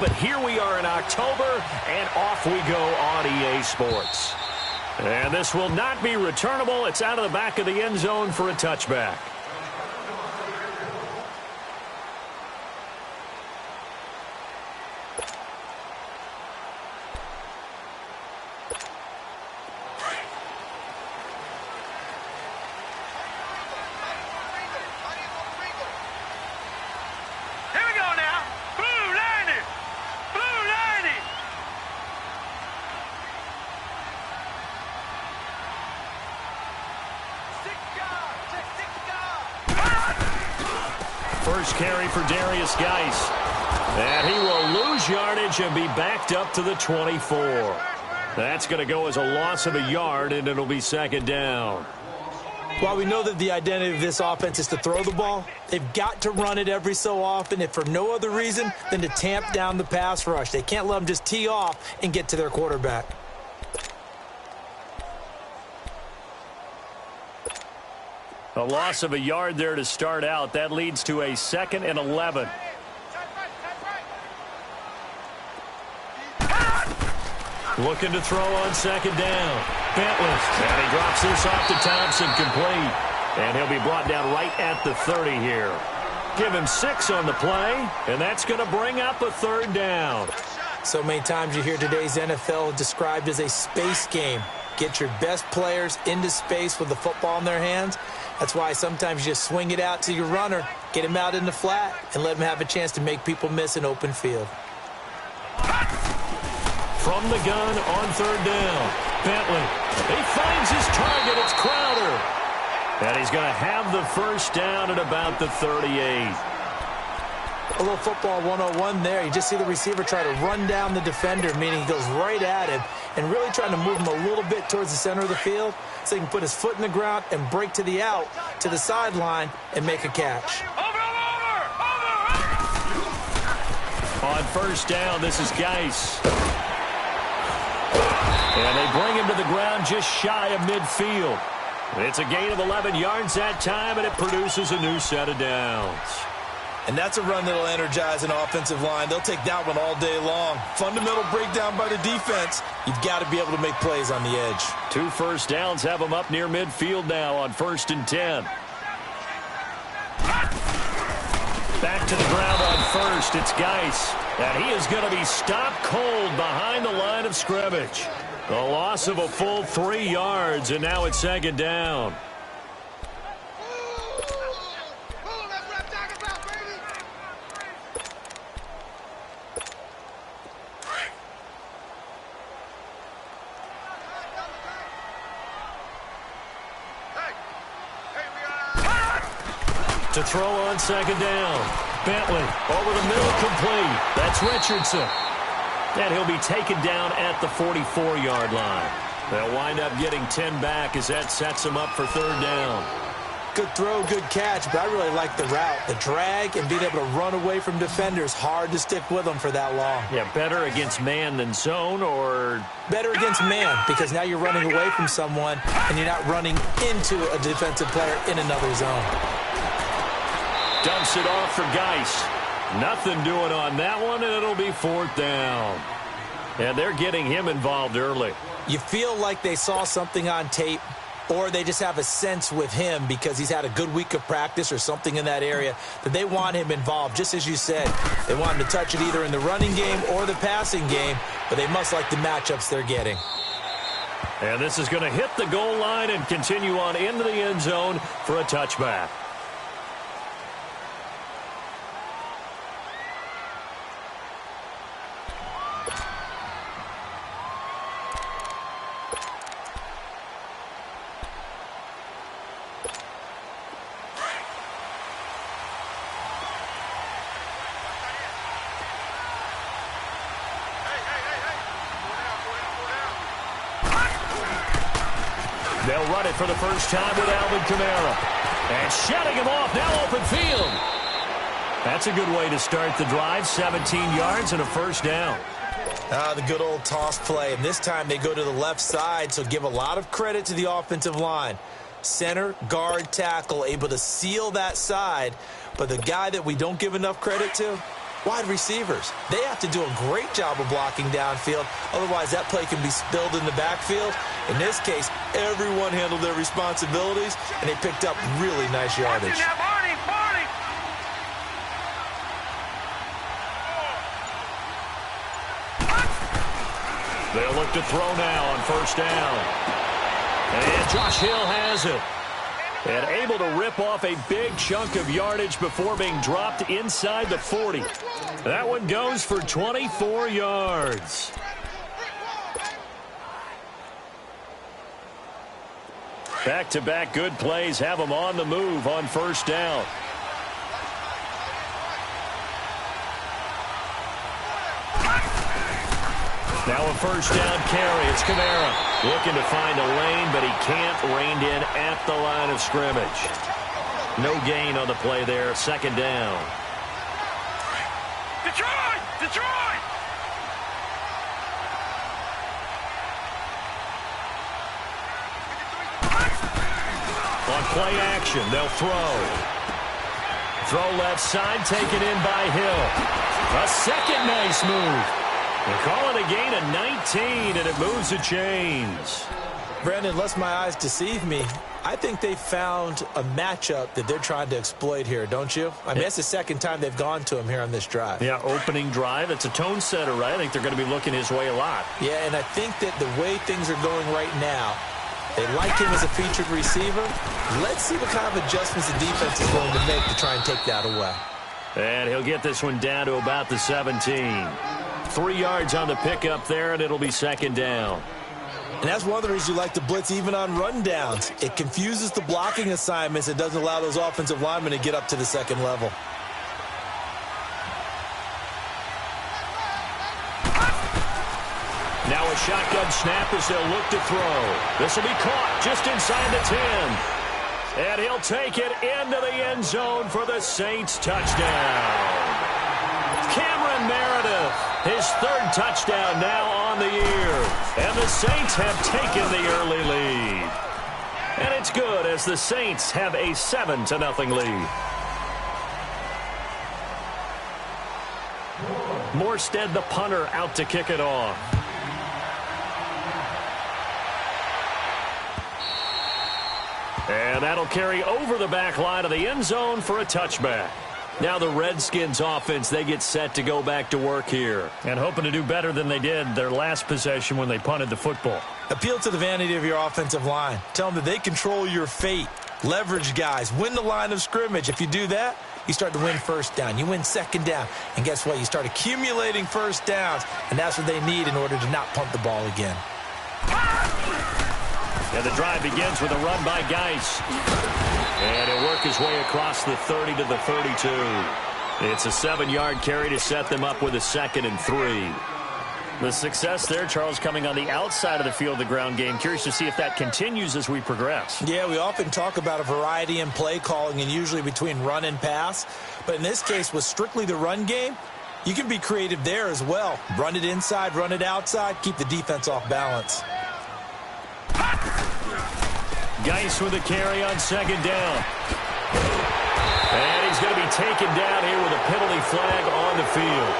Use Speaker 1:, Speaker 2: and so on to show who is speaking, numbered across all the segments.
Speaker 1: But here we are in October, and off we go on EA Sports. And this will not be returnable. It's out of the back of the end zone for a touchback. First carry for Darius Geis. And he will lose yardage and be backed up to the 24. That's going to go as a loss of a yard, and it'll be second down.
Speaker 2: While we know that the identity of this offense is to throw the ball, they've got to run it every so often, if for no other reason than to tamp down the pass rush. They can't let them just tee off and get to their quarterback.
Speaker 1: A loss of a yard there to start out. That leads to a 2nd and 11. Looking to throw on second down. Bentley. And he drops this off to Thompson, complete. And he'll be brought down right at the 30 here. Give him 6 on the play, and that's going to bring up a third down.
Speaker 2: So many times you hear today's NFL described as a space game. Get your best players into space with the football in their hands. That's why sometimes you just swing it out to your runner, get him out in the flat, and let him have a chance to make people miss an open field.
Speaker 1: From the gun on third down, Bentley. He finds his target. It's Crowder. And he's going to have the first down at about the 38.
Speaker 2: A little football 101 there. You just see the receiver try to run down the defender, meaning he goes right at him and really trying to move him a little bit towards the center of the field so he can put his foot in the ground and break to the out, to the sideline, and make a catch.
Speaker 1: On first down, this is Geis. And they bring him to the ground just shy of midfield. It's a gain of 11 yards that time, and it produces a new set of downs.
Speaker 2: And that's a run that'll energize an offensive line. They'll take that one all day long. Fundamental breakdown by the defense. You've got to be able to make plays on the edge.
Speaker 1: 2 first downs have them up near midfield now on 1st and 10. Back to the ground on first. It's Geis. And he is going to be stopped cold behind the line of scrimmage. The loss of a full 3 yards, and now it's second down. To throw on second down. Bentley over the middle, complete. That's Richardson. And he'll be taken down at the 44-yard line. They'll wind up getting 10 back as that sets them up for third down.
Speaker 2: Good throw, good catch, but I really like the route. The drag and being able to run away from defenders, hard to stick with them for that long.
Speaker 1: Yeah, better against man than zone, or?
Speaker 2: Better against man, because now you're running away from someone and you're not running into a defensive player in another zone.
Speaker 1: Dumps it off for Geis. Nothing doing on that one, and it'll be 4th down. And they're getting him involved early.
Speaker 2: You feel like they saw something on tape, or they just have a sense with him because he's had a good week of practice or something in that area that they want him involved. Just as you said, they want him to touch it either in the running game or the passing game, but they must like the matchups they're getting.
Speaker 1: And this is going to hit the goal line and continue on into the end zone for a touchback. They'll run it for the first time with Alvin Kamara. And shutting him off, now open field. That's a good way to start the drive. 17 yards and a first down.
Speaker 2: The good old toss play. And this time they go to the left side, so give a lot of credit to the offensive line. Center, guard, tackle, able to seal that side. But the guy that we don't give enough credit to Wide receivers, they have to do a great job of blocking downfield. Otherwise, that play can be spilled in the backfield. In this case, everyone handled their responsibilities, and they picked up really nice yardage.
Speaker 1: They'll look to throw now on first down. And Josh Hill has it. And able to rip off a big chunk of yardage before being dropped inside the 40. That one goes for 24 yards. Back-to-back good plays have them on the move on first down. Now a first down carry. It's Kamara looking to find a lane, but he can't. Reined in at the line of scrimmage. No gain on the play there. Second down.
Speaker 3: Detroit! Detroit!
Speaker 1: On play action, they'll throw. Throw left side, taken in by Hill. A second nice move. They call it a gain of 19, and it moves the chains.
Speaker 2: Brandon, lest my eyes deceive me, I think they found a matchup that they're trying to exploit here, don't you? I mean, that's the second time they've gone to him here on this drive.
Speaker 1: Yeah, opening drive. It's a tone setter, right? I think they're going to be looking his way a lot.
Speaker 2: Yeah, and I think that the way things are going right now, they like him as a featured receiver. Let's see what kind of adjustments the defense is going to make to try and take that away.
Speaker 1: And he'll get this one down to about the 17. 3 yards on the pickup there, and it'll be second down.
Speaker 2: And that's one of the reasons you like to blitz even on rundowns. It confuses the blocking assignments. It doesn't allow those offensive linemen to get up to the second level.
Speaker 1: Now a shotgun snap as they'll look to throw. This will be caught just inside the 10. And he'll take it into the end zone for the Saints touchdown. Cameron Meredith, his third touchdown now on the year. And the Saints have taken the early lead. And it's good as the Saints have a 7-0 lead. Morstead, the punter, out to kick it off. And that'll carry over the back line of the end zone for a touchback. Now the Redskins offense, they get set to go back to work here. And hoping to do better than they did their last possession when they punted the football.
Speaker 2: Appeal to the vanity of your offensive line. Tell them that they control your fate. Leverage guys. Win the line of scrimmage. If you do that, you start to win first down. You win second down. And guess what? You start accumulating first downs. And that's what they need in order to not punt the ball again.
Speaker 1: And the drive begins with a run by Geis. And he'll work his way across the 30 to the 32. It's a 7-yard carry to set them up with a 2nd and 3. The success there, Charles, coming on the outside of the field, the ground game. Curious to see if that continues as we progress.
Speaker 2: Yeah, we often talk about a variety in play calling and usually between run and pass. But in this case, with strictly the run game, you can be creative there as well. Run it inside, run it outside, keep the defense off balance.
Speaker 1: Geis with a carry on second down. And he's going to be taken down here with a penalty flag on the field.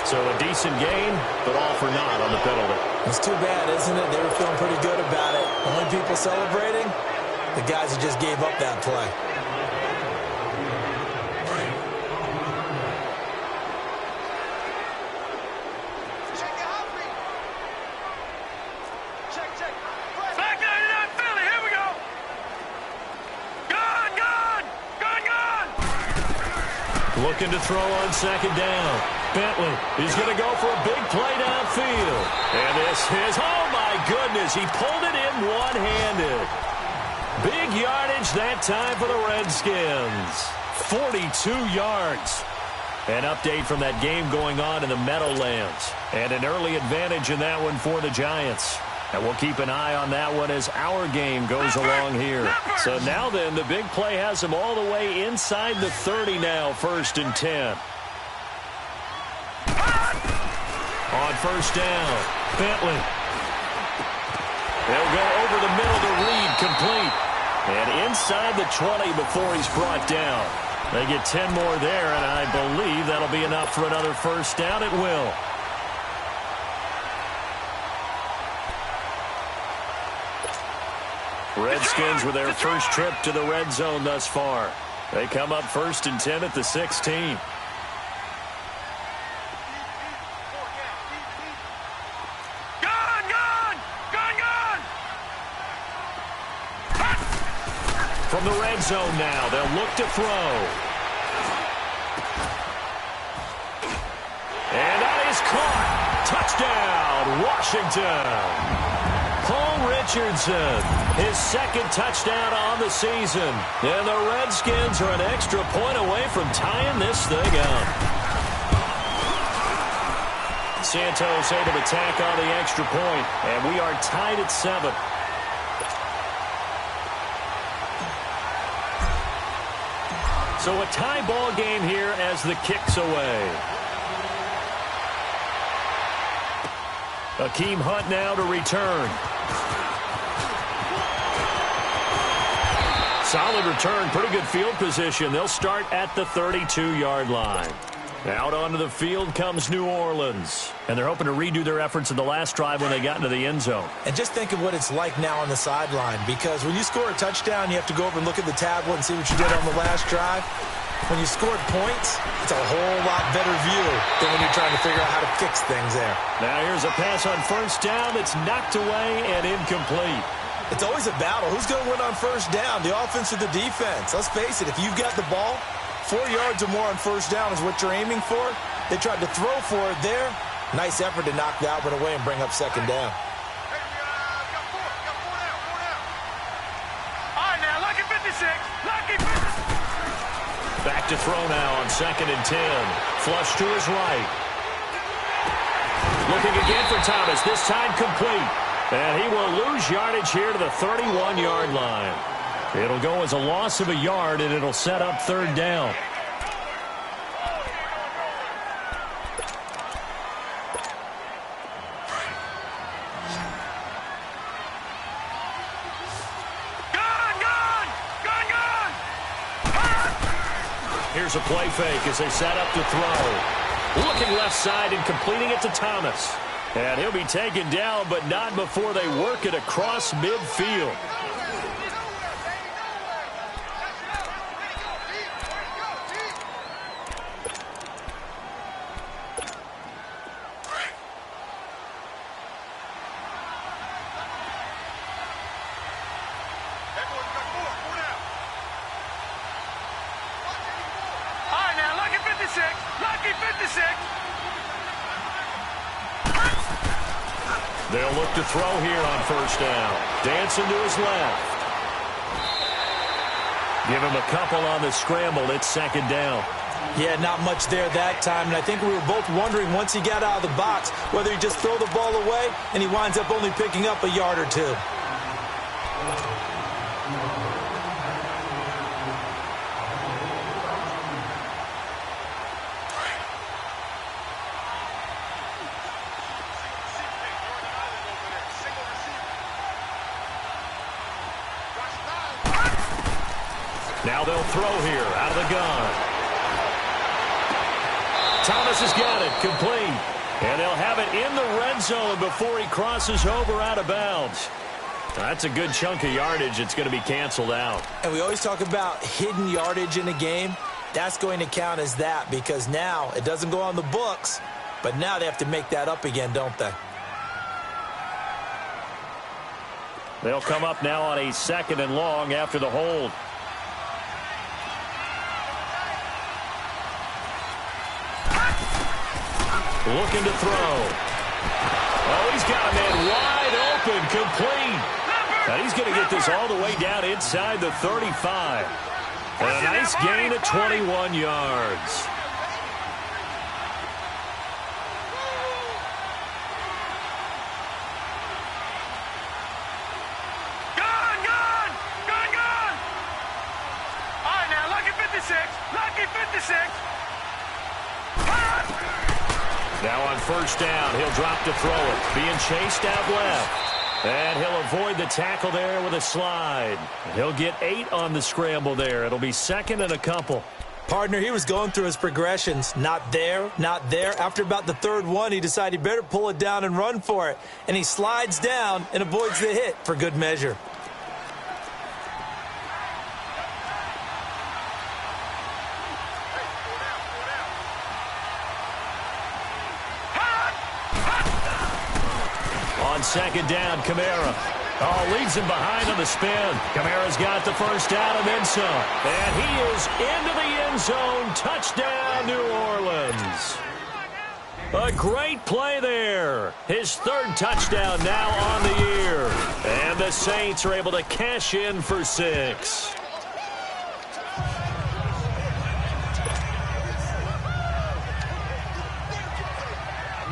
Speaker 1: So a decent gain, but all for naught on the penalty.
Speaker 2: It's too bad, isn't it? They were feeling pretty good about it. Only people celebrating, the guys who just gave up that play.
Speaker 1: Looking to throw on second down. Bentley, he's going to go for a big play downfield. And this is, oh my goodness, he pulled it in one-handed. Big yardage that time for the Redskins. 42 yards. An update from that game going on in the Meadowlands. And an early advantage in that one for the Giants. And we'll keep an eye on that one as our game goes along here. So now then, the big play has them all the way inside the 30 now, 1st and 10. On first down, Bentley. They'll go over the middle to Reed, complete. And inside the 20 before he's brought down. They get 10 more there, and I believe that'll be enough for another first down. It will. Redskins with their first trip to the red zone thus far. They come up 1st and 10 at the 16. From the red zone now, they'll look to throw. And that is caught. Touchdown, Washington. Paul Richardson, his second touchdown on the season. And the Redskins are an extra point away from tying this thing up. Santos able to tack on the extra point, and we are tied at 7. So a tie ball game here as the kick's away. Akeem Hunt now to return. Solid return, pretty good field position. They'll start at the 32-yard line. Out onto the field comes New Orleans. And they're hoping to redo their efforts in the last drive when they got into the end zone.
Speaker 2: And just think of what it's like now on the sideline, because when you score a touchdown, you have to go over and look at the tablet and see what you did on the last drive. When you scored points, it's a whole lot better view than when you're trying to figure out how to fix things there.
Speaker 1: Now here's a pass on first down that's knocked away and incomplete.
Speaker 2: It's always a battle. Who's going to win on first down, the offense or the defense? Let's face it, if you've got the ball, 4 yards or more on first down is what you're aiming for. They tried to throw for it there. Nice effort to knock that one away and bring up second down.
Speaker 3: All right, now, lucky 56. Lucky 56.
Speaker 1: Back to throw now on 2nd and 10. Flush to his right. Looking again for Thomas. This time complete. And he will lose yardage here to the 31-yard line. It'll go as a loss of a yard, and it'll set up 3rd down. Here's a play fake as they set up to throw. Looking left side and completing it to Thomas. And he'll be taken down, but not before they work it across midfield. They'll look to throw here on first down. Dancing to his left. Give him a couple on the scramble. It's 2nd down.
Speaker 2: Yeah, not much there that time. And I think we were both wondering once he got out of the box whether he just throw the ball away and he winds up only picking up a yard or two.
Speaker 1: Now they'll throw here out of the gun. Thomas has got it, complete. And they'll have it in the red zone before he crosses over out of bounds. That's a good chunk of yardage. It's going to be canceled out.
Speaker 2: And we always talk about hidden yardage in a game. That's going to count as that because now it doesn't go on the books, but now they have to make that up again, don't they?
Speaker 1: They'll come up now on a 2nd and long after the hold. Looking to throw. Oh, he's got a man wide open, complete. And he's going to get this all the way down inside the 35. And a nice gain of 21 yards.
Speaker 3: Gone! All right, now, lucky 56. Lucky 56.
Speaker 1: Now on first down, he'll drop to throw it. Being chased out left. And he'll avoid the tackle there with a slide. He'll get 8 on the scramble there. It'll be 2nd and a couple.
Speaker 2: Partner, he was going through his progressions. Not there, not there. After about the third one, he decided he better pull it down and run for it. And he slides down and avoids the hit for good measure.
Speaker 1: On second down, Kamara. Oh, leaves him behind on the spin. Kamara's got the first down and then some. And he is into the end zone. Touchdown, New Orleans. A great play there. His third touchdown now on the year. And the Saints are able to cash in for 6.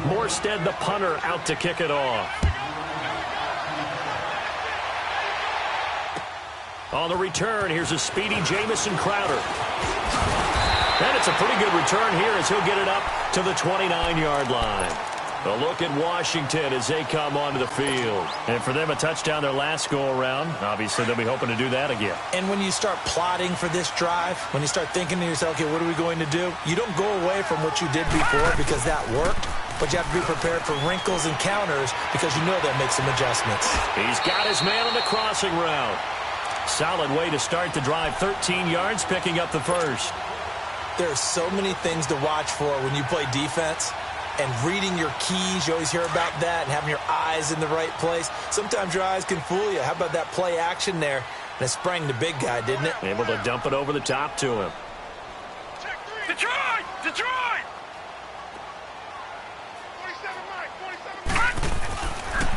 Speaker 1: Morstead, the punter, out to kick it off. On the return, here's a speedy Jamison Crowder. And it's a pretty good return here as he'll get it up to the 29-yard line. A look at Washington as they come onto the field. And for them, a touchdown their last go-around. Obviously, they'll be hoping to do that again.
Speaker 2: And when you start plotting for this drive, when you start thinking to yourself, okay, what are we going to do? You don't go away from what you did before because that worked. But you have to be prepared for wrinkles and counters because you know they'll make some adjustments.
Speaker 1: He's got his man on the crossing route. Solid way to start the drive. 13 yards, picking up the first.
Speaker 2: There are so many things to watch for when you play defense. And reading your keys, you always hear about that, and having your eyes in the right place. Sometimes your eyes can fool you. How about that play action there? And it sprang the big guy, didn't it?
Speaker 1: Able to dump it over the top to him.
Speaker 3: Detroit! Detroit!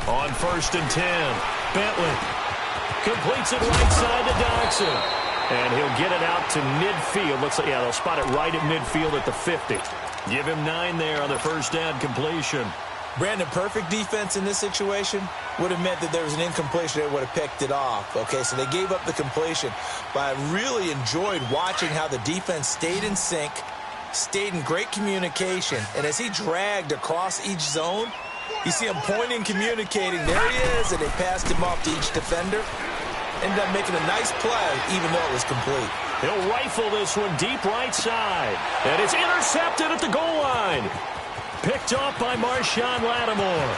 Speaker 1: On first and 10, Bentley completes it right side to Dodson. And he'll get it out to midfield. Looks like, yeah, they'll spot it right at midfield at the 50. Give him 9 there on the first down completion.
Speaker 2: Brandon, perfect defense in this situation would have meant that there was an incompletion. They would have picked it off. Okay, so they gave up the completion. But I really enjoyed watching how the defense stayed in sync, stayed in great communication. And as he dragged across each zone, you see him pointing, communicating. There he is, and they passed him off to each defender. Ended up making a nice play, even though it was complete.
Speaker 1: He'll rifle this one deep right side. And it's intercepted at the goal line. Picked off by Marshawn Lattimore.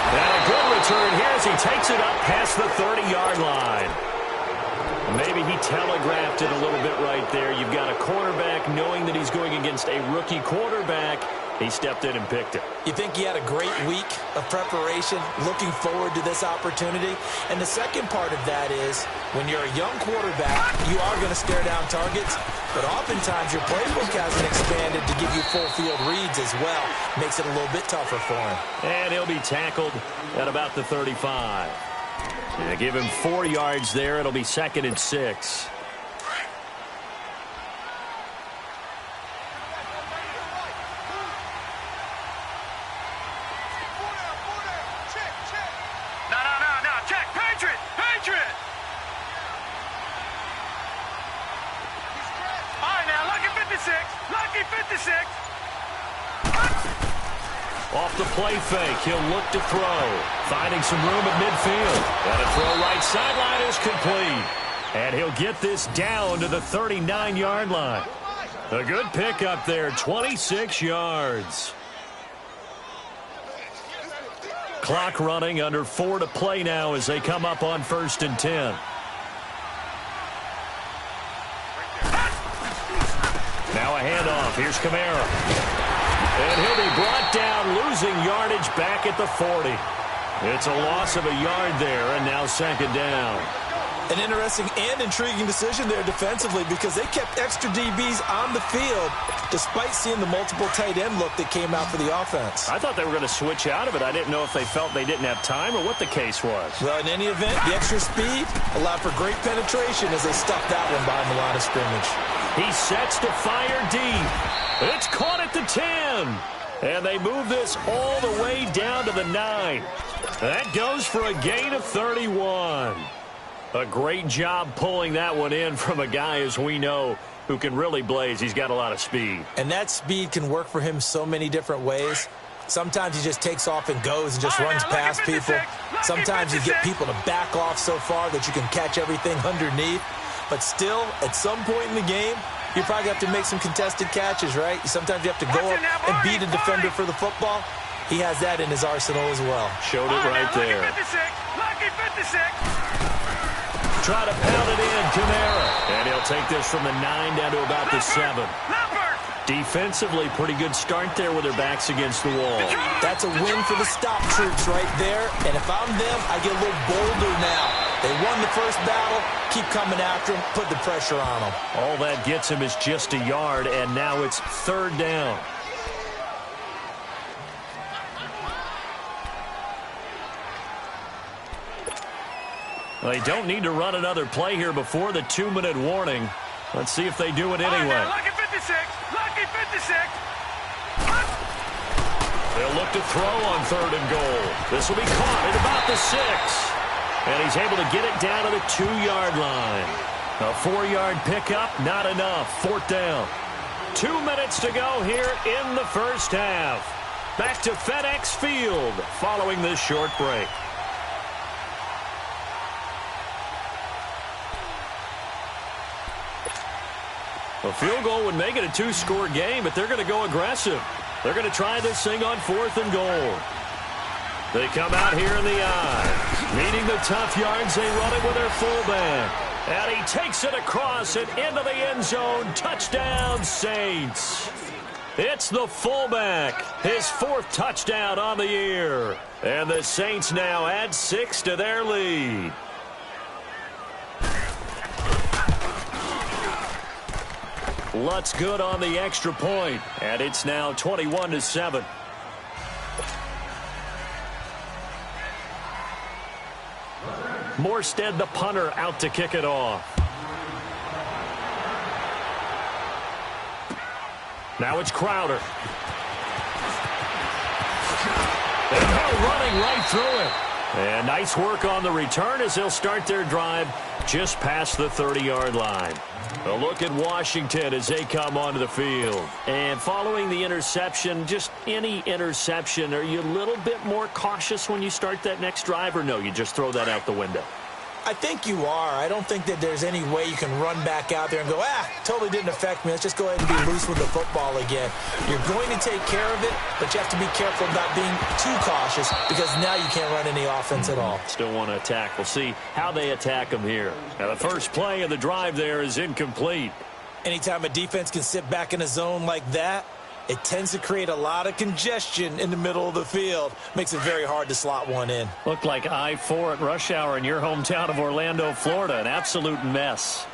Speaker 1: And a good return here as he takes it up past the 30-yard line. Maybe he telegraphed it a little bit right there. You've got a quarterback knowing that he's going against a rookie quarterback. He stepped in and picked it.
Speaker 2: You think he had a great week of preparation, looking forward to this opportunity? And the second part of that is, when you're a young quarterback, you are going to stare down targets, but oftentimes your playbook hasn't expanded to give you full field reads as well. Makes it a little bit tougher for him.
Speaker 1: And he'll be tackled at about the 35. And give him 4 yards there. It'll be 2nd and 6. Off the play fake, he'll look to throw. Finding some room at midfield. And a throw right sideline is complete. And he'll get this down to the 39-yard line. A good pickup there, 26 yards. Clock running, under 4 to play now as they come up on 1st and 10. Now a handoff. Here's Kamara. And he'll be brought down, losing yardage back at the 40. It's a loss of a yard there, and now 2nd down.
Speaker 2: An interesting and intriguing decision there defensively because they kept extra DBs on the field despite seeing the multiple tight end look that came out for the offense.
Speaker 1: I thought they were going to switch out of it. I didn't know if they felt they didn't have time or what the case was.
Speaker 2: Well, in any event, the extra speed allowed for great penetration as they stuffed that one behind the line of scrimmage.
Speaker 1: He sets to fire deep. It's caught at the 10. And they move this all the way down to the 9. That goes for a gain of 31. A great job pulling that one in from a guy, as we know, who can really blaze. He's got a lot of speed.
Speaker 2: And that speed can work for him so many different ways. Sometimes he just takes off and goes and just runs past people. Sometimes you get people to back off so far that you can catch everything underneath. but still, at some point in the game, you probably have to make some contested catches, right? Sometimes you have to go up and beat a defender for the football. He has that in his arsenal as well.
Speaker 1: Showed it right there.
Speaker 3: Lucky 56.
Speaker 1: Try to pound it in, Kamara. And he'll take this from the 9 down to about the 7. Defensively, pretty good start there with their backs against the wall.
Speaker 2: That's a win for the stop troops right there. And if I'm them, I get a little bolder now. They won the first battle. Keep coming after them. Put the pressure on them.
Speaker 1: All that gets him is just a yard, and now it's 3rd down. Well, they don't need to run another play here before the 2-minute warning. Let's see if they do it anyway.
Speaker 3: Lucky 56. Lucky 56.
Speaker 1: They'll look to throw on 3rd and goal. This will be caught at about the 6. And he's able to get it down to the 2-yard line. A 4-yard pickup, not enough. 4th down. 2 minutes to go here in the first half. Back to FedEx Field following this short break. A field goal would make it a 2-score game, but they're going to go aggressive. They're going to try this thing on 4th and goal. They come out here in the eye. Needing the tough yards, they run it with their fullback. And he takes it across and into the end zone. Touchdown, Saints. It's the fullback. His 4th touchdown on the year. And the Saints now add 6 to their lead. Lutz good on the extra point, and it's now 21-7. Morstead, the punter, out to kick it off. Now it's Crowder. And they're running right through it. And nice work on the return as they'll start their drive just past the 30-yard line. A look at Washington as they come onto the field. And following the interception, just any interception, are you a little bit more cautious when you start that next drive, or no, you just throw that out the window?
Speaker 2: I think you are. I don't think that there's any way you can run back out there and go, totally didn't affect me. Let's just go ahead and be loose with the football again. You're going to take care of it, but you have to be careful about being too cautious because now you can't run any offense at all.
Speaker 1: Still want to attack. We'll see how they attack them here. Now, the first play of the drive there is incomplete.
Speaker 2: Anytime a defense can sit back in a zone like that, it tends to create a lot of congestion in the middle of the field. Makes it very hard to slot one in.
Speaker 1: Looked like I-4 at rush hour in your hometown of Orlando, Florida. An absolute mess.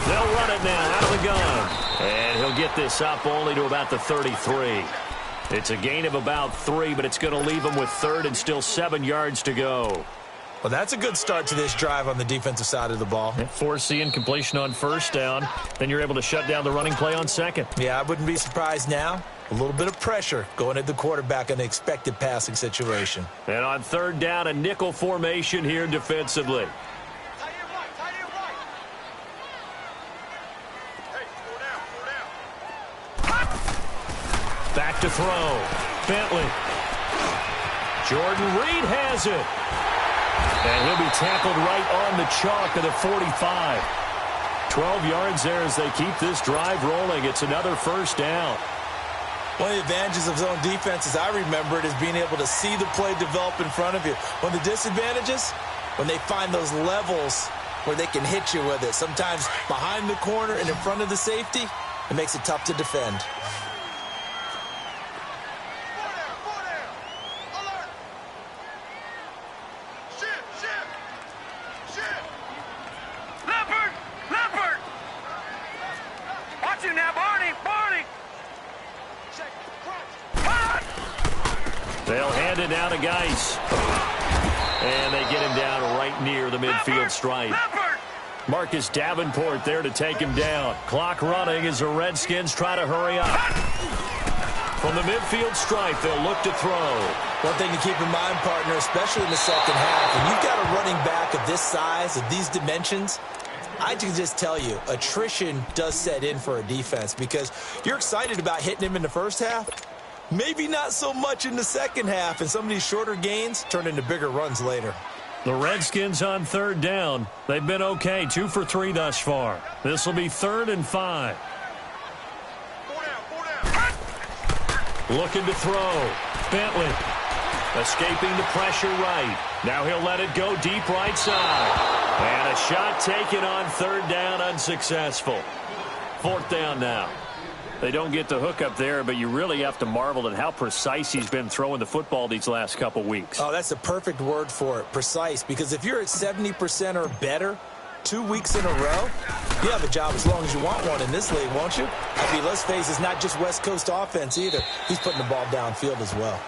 Speaker 1: They'll run it now out of the gun. And he'll get this up only to about the 33. It's a gain of about 3, but it's going to leave him with 3rd and still 7 yards to go.
Speaker 2: Well, that's a good start to this drive on the defensive side of the ball.
Speaker 1: Foreseeing completion on 1st down. Then you're able to shut down the running play on 2nd.
Speaker 2: Yeah, I wouldn't be surprised now. A little bit of pressure going at the quarterback in the expected passing situation.
Speaker 1: And on 3rd down, a nickel formation here defensively. Back to throw. Bentley. Jordan Reed has it. And he'll be tackled right on the chalk of the 45. 12 yards there as they keep this drive rolling. It's another 1st down.
Speaker 2: One of the advantages of zone defense, as I remember it, is being able to see the play develop in front of you. One of the disadvantages, when they find those levels where they can hit you with it. Sometimes behind the corner and in front of the safety, it makes it tough to defend.
Speaker 1: They'll hand it down to Geis. And they get him down right near the midfield stripe. Marcus Davenport there to take him down. Clock running as the Redskins try to hurry up. From the midfield stripe, they'll look to throw.
Speaker 2: One thing to keep in mind, partner, especially in the second half, when you've got a running back of this size, of these dimensions, I can just tell you, attrition does set in for a defense because you're excited about hitting him in the first half. Maybe not so much in the second half, and some of these shorter gains turn into bigger runs later.
Speaker 1: The Redskins on third down. They've been okay, 2 for 3 thus far. This will be 3rd and 5. Looking to throw. Bentley escaping the pressure right. Now he'll let it go deep right side. And a shot taken on 3rd down, unsuccessful. 4th down now. They don't get the hook up there, but you really have to marvel at how precise he's been throwing the football these last couple weeks.
Speaker 2: Oh, that's the perfect word for it, precise, because if you're at 70% or better 2 weeks in a row, you have a job as long as you want one in this league, won't you? I mean, let's face it, it's not just West Coast offense either. He's putting the ball downfield as well.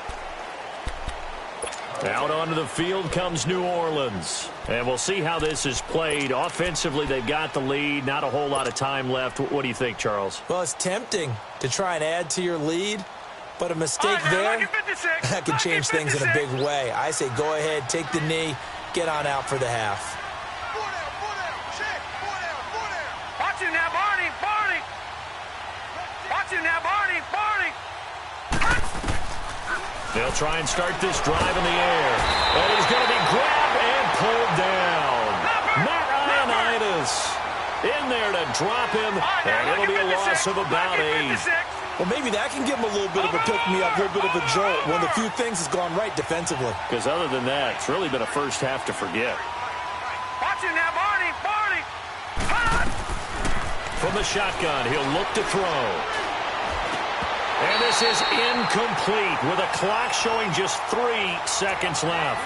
Speaker 1: Out onto the field comes New Orleans. And we'll see how this is played. Offensively, they've got the lead. Not a whole lot of time left. What do you think, Charles?
Speaker 2: Well, it's tempting to try and add to your lead, but a mistake there, that can change things in a big way. I say go ahead, take the knee, get on out for the half.
Speaker 3: Watch him now, Barney. Watch him now, Barney.
Speaker 1: They'll try and start this drive in the air. And he's going to be grabbed and pulled down. Matt Ioannidis in there to drop him, and it'll be a loss of about 8.
Speaker 2: Well, maybe that can give him a little bit of a pick-me-up, a little bit of a jolt. One of the few things has gone right defensively.
Speaker 1: Because other than that, it's really been a first half to forget.
Speaker 3: Watch him now, Barney.
Speaker 1: From the shotgun, he'll look to throw. And this is incomplete with a clock showing just 3 seconds left.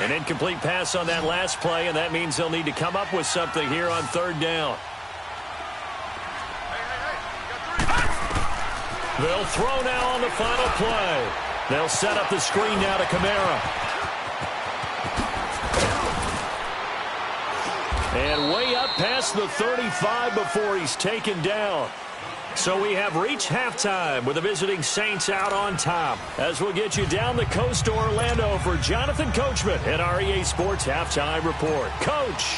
Speaker 1: An incomplete pass on that last play, and that means they'll need to come up with something here on 3rd down. They'll throw now on the final play. They'll set up the screen now to Kamara. And way up past the 35 before he's taken down. So we have reached halftime with the visiting Saints out on top. As we'll get you down the coast to Orlando for Jonathan Coachman at our EA Sports Halftime Report. Coach,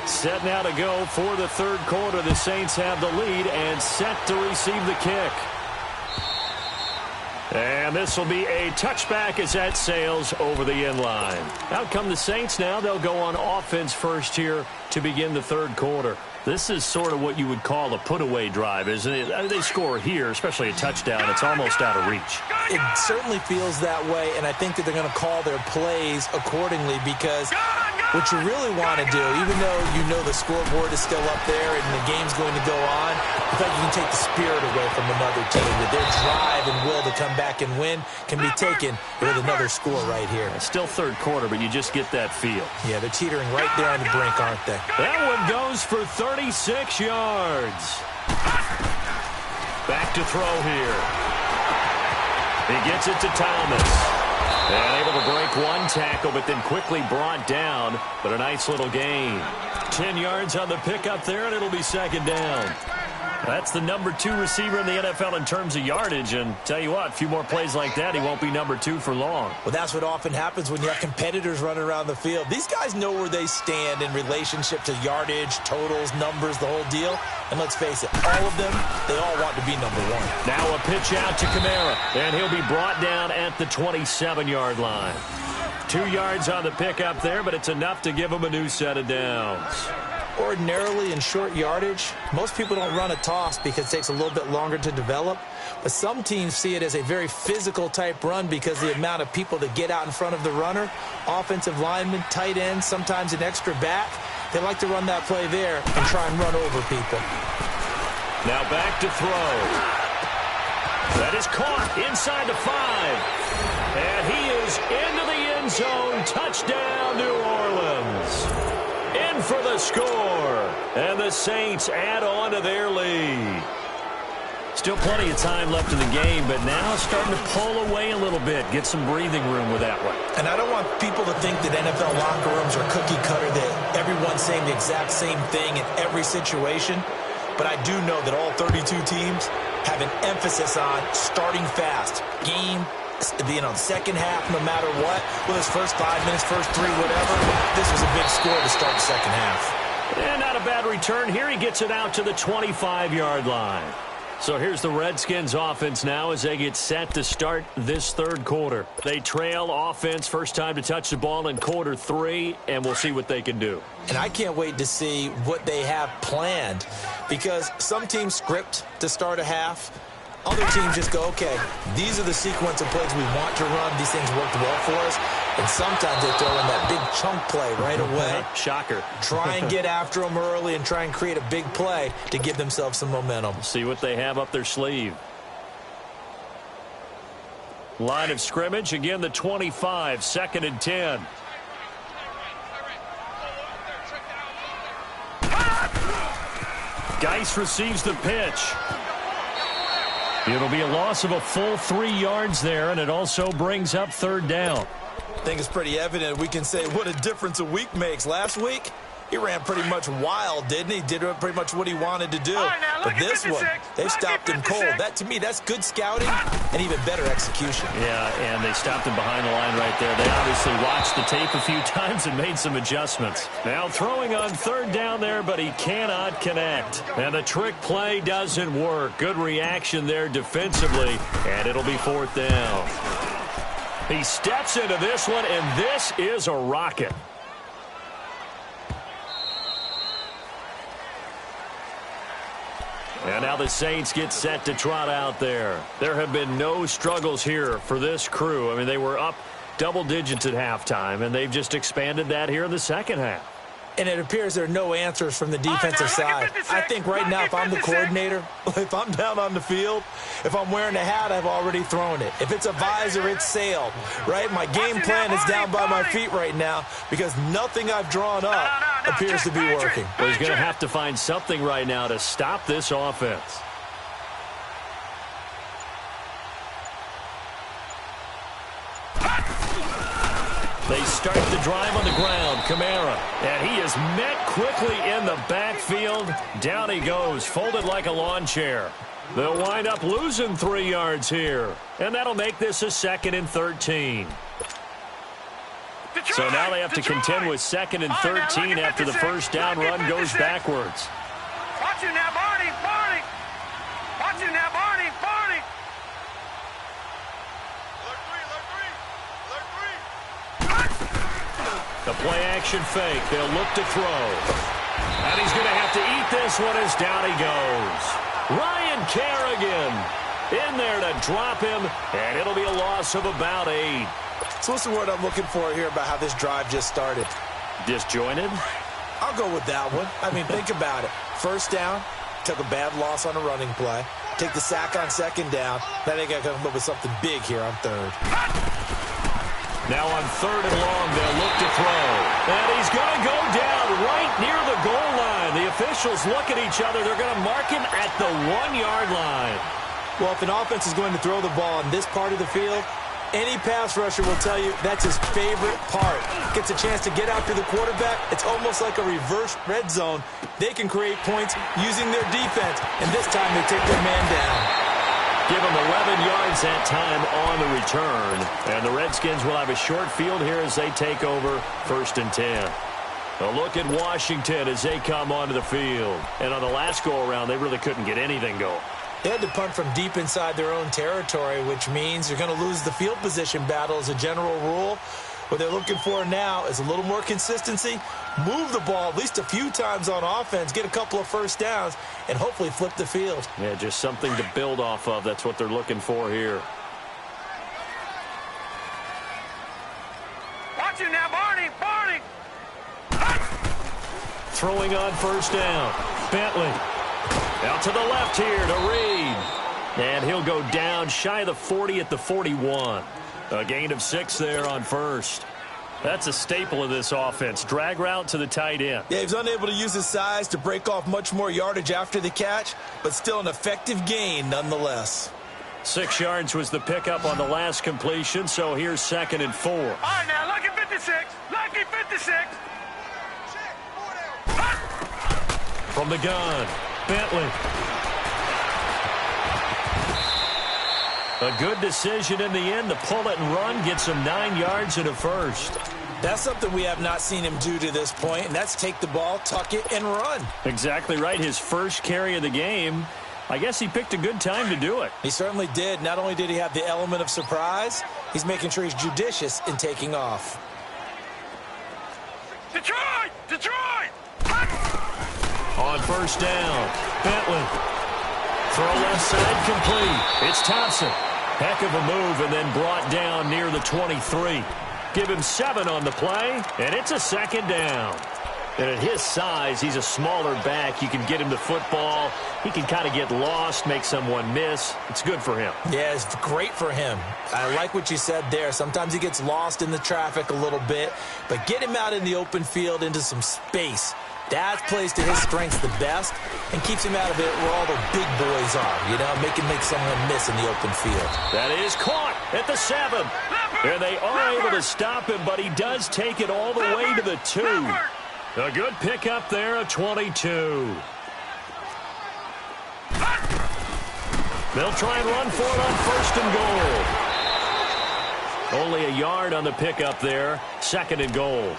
Speaker 1: set now to go for the 3rd quarter. The Saints have the lead and set to receive the kick. And this will be a touchback as that sails over the end line. Out come the Saints now. They'll go on offense first here to begin the 3rd quarter. This is sort of what you would call a put-away drive, isn't it? They score here, especially a touchdown. It's almost out of reach.
Speaker 2: It certainly feels that way, and I think that they're going to call their plays accordingly because what you really want to do, even though you know the scoreboard is still up there and the game's going to go on, I think you can take the spirit away from another team. That their drive and will to come back and win can be taken with another score right here.
Speaker 1: It's still 3rd quarter, but you just get that feel.
Speaker 2: Yeah, they're teetering right there on the brink, aren't they?
Speaker 1: That one goes for 36 yards. Back to throw here. He gets it to Thomas. And able to break one tackle, but then quickly brought down. But a nice little gain. 10 yards on the pickup there, and it'll be 2nd down. That's the number 2 receiver in the NFL in terms of yardage. And tell you what, a few more plays like that, he won't be number 2 for long.
Speaker 2: Well, that's what often happens when you have competitors running around the field. These guys know where they stand in relationship to yardage, totals, numbers, the whole deal. And let's face it, all of them, they all want to be number 1.
Speaker 1: Now a pitch out to Kamara, and he'll be brought down at the 27-yard line. 2 yards on the pickup there, but it's enough to give him a new set of downs.
Speaker 2: Ordinarily in short yardage, most people don't run a toss because it takes a little bit longer to develop. But some teams see it as a very physical type run because the amount of people that get out in front of the runner, offensive linemen, tight ends, sometimes an extra back, they like to run that play there and try and run over people.
Speaker 1: Now back to throw. That is caught inside the 5. And he is into the end zone. Touchdown, New Orleans. In for the score. And the Saints add on to their lead. Still plenty of time left in the game, but now starting to pull away a little bit. Get some breathing room with that one.
Speaker 2: And I don't want people to think that NFL locker rooms are cookie cutter, that everyone's saying the exact same thing in every situation. But I do know that all 32 teams have an emphasis on starting fast, game second half, no matter what, with his first 5 minutes, first 3, whatever, this was a big score to start the second half.
Speaker 1: And not a bad return here. He gets it out to the 25-yard line. So here's the Redskins offense now as they get set to start this third quarter. They trail offense, first time to touch the ball in quarter 3, and we'll see what they can do.
Speaker 2: And I can't wait to see what they have planned, because some teams script to start a half. Other teams just go, okay, these are the sequence of plays we want to run. These things worked well for us. And sometimes they throw in that big chunk play right away.
Speaker 1: Shocker.
Speaker 2: Try and get after them early and try and create a big play to give themselves some momentum.
Speaker 1: See what they have up their sleeve. Line of scrimmage, again the 25, 2nd and 10. Geis receives the pitch. It'll be a loss of a full 3 yards there, and it also brings up third down.
Speaker 2: I think it's pretty evident. We can say what a difference a week makes. Last week, he ran pretty much wild, didn't he? Did pretty much what he wanted to do. But this one, they stopped him cold. That, to me, that's good scouting and even better execution.
Speaker 1: Yeah, and they stopped him behind the line right there. They obviously watched the tape a few times and made some adjustments. Now throwing on third down there, but he cannot connect. And the trick play doesn't work. Good reaction there defensively, and it'll be fourth down. He steps into this one, and this is a rocket. And now the Saints get set to trot out there. There have been no struggles here for this crew. I mean, they were up double digits at halftime, and they've just expanded that here in the second half.
Speaker 2: And it appears there are no answers from the defensive side. I think right now, if I'm the coordinator, if I'm down on the field, if I'm wearing a hat, I've already thrown it. If it's a visor, it's sailed, right? My game plan is down by my feet right now because nothing I've drawn up appears to be working.
Speaker 1: Well, he's going to have to find something right now to stop this offense. They start the drive on the ground. Kamara. And he is met quickly in the backfield. Down he goes, folded like a lawn chair. They'll wind up losing 3 yards here. And that'll make this a 2nd and 13. So now they have to contend with 2nd and 13 after the first down run goes backwards.
Speaker 3: Watch you now, Barney. Barney. Watch you now, Barney. Barney.
Speaker 1: The play-action fake. They'll look to throw. And he's going to have to eat this one as down he goes. Ryan Kerrigan in there to drop him, and it'll be a loss of about 8.
Speaker 2: So what's the word I'm looking for here about how this drive just started?
Speaker 1: Disjointed?
Speaker 2: I'll go with that one. I mean, think about it. First down, took a bad loss on a running play. Take the sack on second down. Now they got to come up with something big here on third.
Speaker 1: Now on third and long, they'll look to throw. And he's going to go down right near the goal line. The officials look at each other. They're going to mark him at the 1-yard line.
Speaker 2: Well, if an offense is going to throw the ball in this part of the field, any pass rusher will tell you that's his favorite part. Gets a chance to get after the quarterback. It's almost like a reverse red zone. They can create points using their defense, and this time they take their man down.
Speaker 1: Give him 11 yards that time on the return. And the Redskins will have a short field here as they take over 1st and 10. A look at Washington as they come onto the field. And on the last go-around, they really couldn't get anything going.
Speaker 2: They had to punt from deep inside their own territory, which means you're going to lose the field position battle as a general rule. What they're looking for now is a little more consistency, move the ball at least a few times on offense, get a couple of first downs, and hopefully flip the field.
Speaker 1: Yeah, just something to build off of. That's what they're looking for here.
Speaker 3: Watch you now, Barney. Barney.
Speaker 1: Throwing on first down. Bentley. Out to the left here to Reed. And he'll go down shy of the 40 at the 41. A gain of 6 there on first. That's a staple of this offense. Drag route to the tight end.
Speaker 2: Yeah, he was unable to use his size to break off much more yardage after the catch, but still an effective gain nonetheless.
Speaker 1: 6 yards was the pickup on the last completion, so here's 2nd and 4.
Speaker 3: All right, now, lucky 56. Lucky 56.
Speaker 1: From the gun, Bentley. A good decision in the end to pull it and run, get some 9 yards and a first.
Speaker 2: That's something we have not seen him do to this point, and that's take the ball, tuck it, and run.
Speaker 1: Exactly right. His first carry of the game. I guess he picked a good time to do it.
Speaker 2: He certainly did. Not only did he have the element of surprise, he's making sure he's judicious in taking off.
Speaker 3: Detroit! Detroit!
Speaker 1: On first down, Bentley. Throw left side complete. It's Thompson. Heck of a move and then brought down near the 23. Give him 7 on the play, and it's a second down. And at his size, he's a smaller back. You can get him the football. He can kind of get lost, make someone miss. It's good for him.
Speaker 2: Yeah, it's great for him. I like what you said there. Sometimes he gets lost in the traffic a little bit, but get him out in the open field into some space. That plays to his strengths the best and keeps him out of it where all the big boys are, you know, make someone miss in the open field.
Speaker 1: That is caught at the 7. And they are able to stop him, but he does take it all the way to the 2. A good pickup there of 22. They'll try and run for it on first and goal. Only a yard on the pickup there. Second and goal.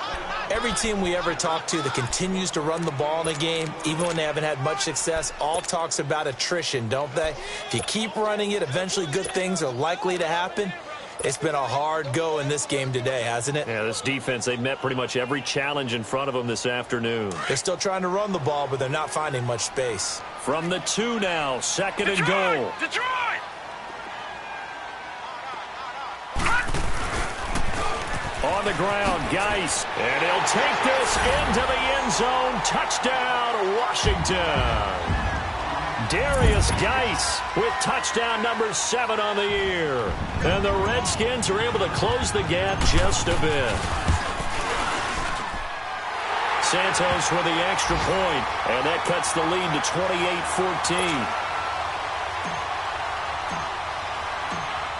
Speaker 2: Every team we ever talk to that continues to run the ball in a game, even when they haven't had much success, all talks about attrition, don't they? If you keep running it, eventually good things are likely to happen. It's been a hard go in this game today, hasn't it?
Speaker 1: Yeah, this defense, they've met pretty much every challenge in front of them this afternoon.
Speaker 2: They're still trying to run the ball, but they're not finding much space.
Speaker 1: From the 2 now, second and goal.
Speaker 3: Detroit!
Speaker 1: On the ground, Geis, and he'll take this into the end zone. Touchdown, Washington. Darius Geis with touchdown number 7 on the year. And the Redskins are able to close the gap just a bit. Santos with the extra point, and that cuts the lead to 28-14.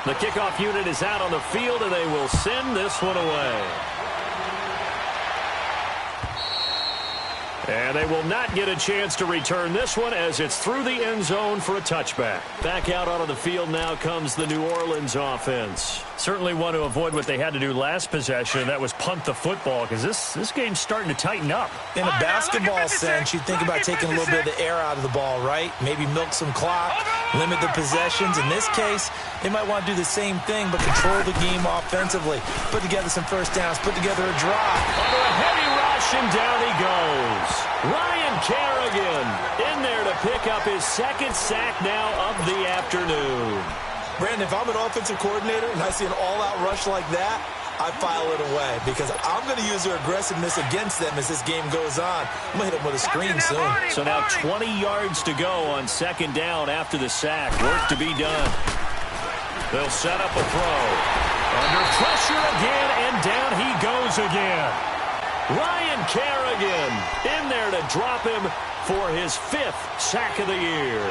Speaker 1: The kickoff unit is out on the field, and they will send this one away. And they will not get a chance to return this one as it's through the end zone for a touchback. Back out onto the field now comes the New Orleans offense. Certainly want to avoid what they had to do last possession, and that was punt the football, because this game's starting to tighten up.
Speaker 2: In a basketball sense, you think about taking a little bit of the air out of the ball, right? Maybe milk some clock, limit the possessions. In this case, they might want to do the same thing, but control the game offensively. Put together some first downs, put together a drive.
Speaker 1: Under a heavy rush, and down he goes. Ryan Kerrigan in there to pick up his second sack now of the afternoon.
Speaker 2: Brandon, if I'm an offensive coordinator and I see an all-out rush like that, I file it away because I'm going to use their aggressiveness against them as this game goes on. I'm going to hit them with a screen soon.
Speaker 1: So now 20 yards to go on second down after the sack. Work to be done. They'll set up a throw. Under pressure again, and down he goes again. Ryan Kerrigan in there to drop him for his 5th sack of the year.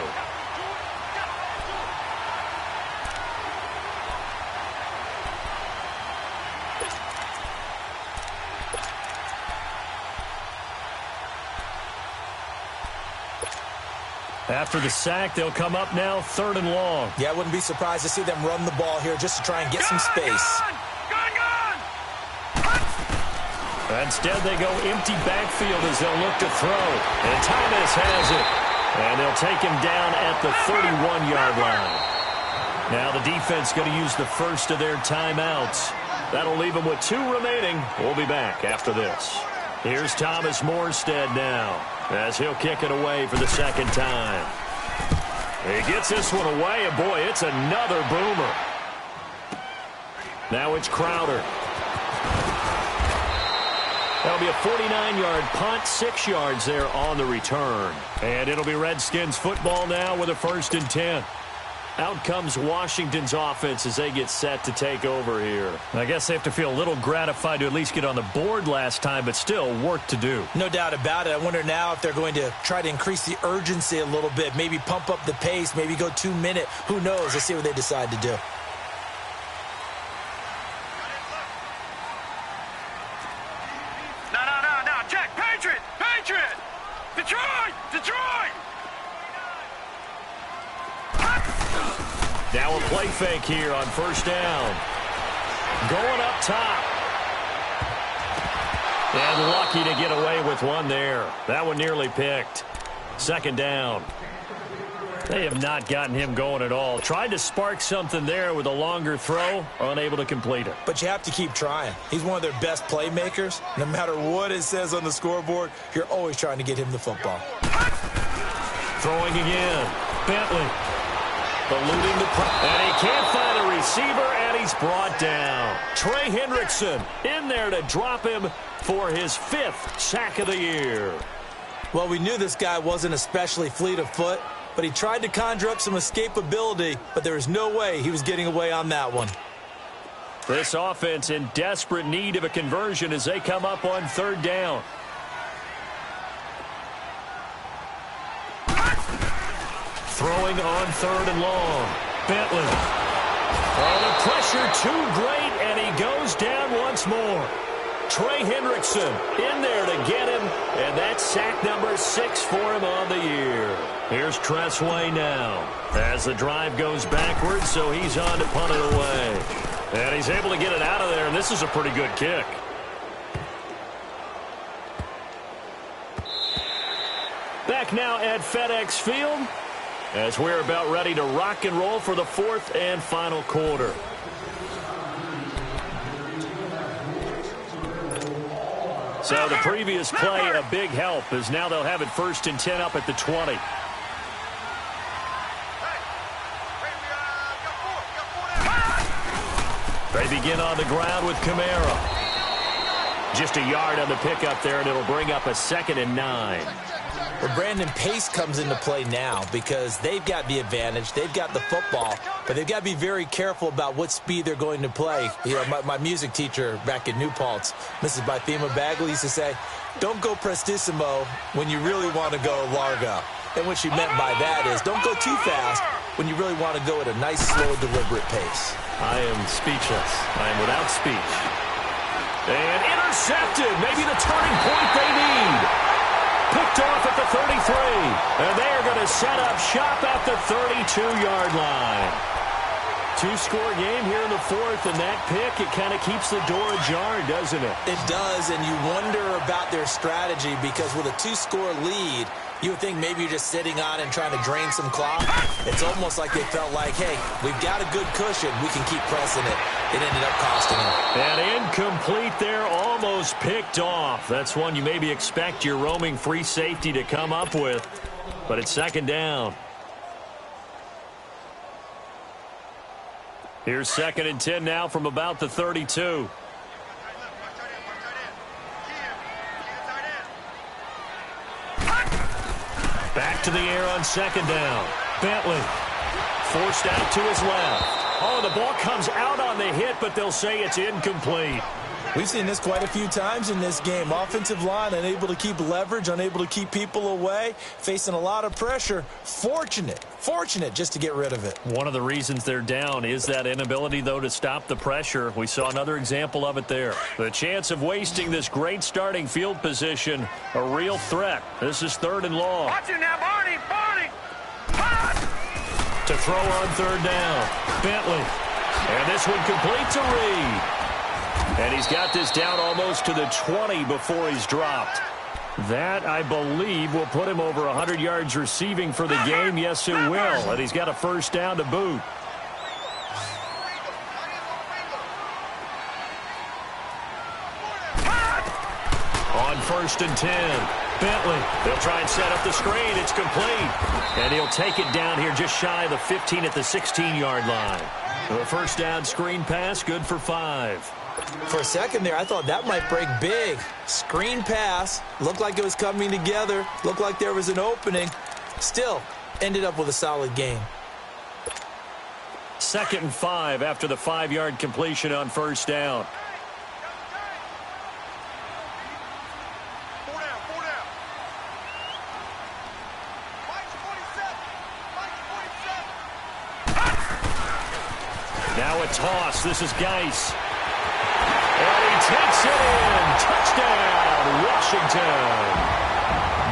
Speaker 1: After the sack, they'll come up now 3rd and long.
Speaker 2: Yeah, I wouldn't be surprised to see them run the ball here just to try and get some space.
Speaker 1: Instead, they go empty backfield as they'll look to throw. And Thomas has it. And they'll take him down at the 31-yard line. Now the defense going to use the first of their timeouts. That'll leave them with 2 remaining. We'll be back after this. Here's Thomas Morstead now as he'll kick it away for the second time. He gets this one away, and boy, it's another boomer. Now it's Crowder. That'll be a 49-yard punt, 6 yards there on the return. And it'll be Redskins football now with a 1st and 10. Out comes Washington's offense as they get set to take over here. I guess they have to feel a little gratified to at least get on the board last time, but still work to do.
Speaker 2: No doubt about it. I wonder now if they're going to try to increase the urgency a little bit, maybe pump up the pace, maybe go 2-minute. Who knows? Let's see what they decide to do.
Speaker 3: No, Jack, Patriot! Detroit!
Speaker 1: Now a play fake here on first down. Going up top. And lucky to get away with one there. That one nearly picked. Second down. They have not gotten him going at all. Tried to spark something there with a longer throw. Unable to complete it.
Speaker 2: But you have to keep trying. He's one of their best playmakers. No matter what it says on the scoreboard, you're always trying to get him the football.
Speaker 1: Throwing again. Bentley. Eluding the and he can't find a receiver, and he's brought down. Trey Hendrickson in there to drop him for his 5th sack of the year.
Speaker 2: Well, we knew this guy wasn't especially fleet of foot, but he tried to conjure up some escapability, but there was no way he was getting away on that one.
Speaker 1: This offense in desperate need of a conversion as they come up on third down. Throwing on third and long. Bentley. Oh, the pressure too great, and he goes down once more. Trey Hendrickson in there to get him, and that's sack number 6 for him on the year. Here's Tressway now as the drive goes backwards, so he's on to punt it away. And he's able to get it out of there, and this is a pretty good kick. Back now at FedEx Field as we're about ready to rock and roll for the 4th and final quarter. So the previous play, a big help, as now they'll have it 1st and 10 up at the 20. They begin on the ground with Kamara. Just a yard on the pickup there, and it'll bring up a 2nd and 9.
Speaker 2: Well, Brandon, pace comes into play now because they've got the advantage. They've got the football, but they've got to be very careful about what speed they're going to play. You know, my music teacher back in New Paltz, Mrs. Bythema Bagley, used to say, don't go prestissimo when you really want to go largo. And what she meant by that is don't go too fast when you really want to go at a nice, slow, deliberate pace.
Speaker 1: I am speechless. I am without speech. And intercepted. Maybe the turning point they need. Picked off at the 33. And they are going to set up shop at the 32-yard line. 2-score game here in the 4th, and that pick, it kind of keeps the door ajar, doesn't it?
Speaker 2: It does, and you wonder about their strategy because with a 2-score lead, you would think maybe you're just sitting on and trying to drain some clock. It's almost like they felt like, hey, we've got a good cushion. We can keep pressing it. It ended up costing them.
Speaker 1: And incomplete there, almost picked off. That's one you maybe expect your roaming free safety to come up with. But it's 2nd down. Here's 2nd and 10 now from about the 32. Back to the air on 2nd down. Bentley forced out to his left. Oh, the ball comes out on the hit, but they'll say it's incomplete.
Speaker 2: We've seen this quite a few times in this game. Offensive line unable to keep leverage, unable to keep people away, facing a lot of pressure. Fortunate just to get rid of it.
Speaker 1: One of the reasons they're down is that inability, though, to stop the pressure. We saw another example of it there. The chance of wasting this great starting field position, a real threat. This is 3rd and long.
Speaker 3: Watch it now, Barney!
Speaker 1: To throw on 3rd down. Bentley. And this one complete to Reed. And he's got this down almost to the 20 before he's dropped. That, I believe, will put him over 100 yards receiving for the game. Yes, it will. And he's got a 1st down to boot. On 1st and 10. Bentley. They'll try and set up the screen. It's complete. And he'll take it down here just shy of the 15 at the 16-yard line. The 1st down screen pass, good for 5.
Speaker 2: For a second there, I thought that might break big. Screen pass. Looked like it was coming together. Looked like there was an opening. Still, ended up with a solid game.
Speaker 1: 2nd and 5 after the 5-yard completion on 1st down. Now a toss. This is Geis. And he takes it in. Touchdown, Washington.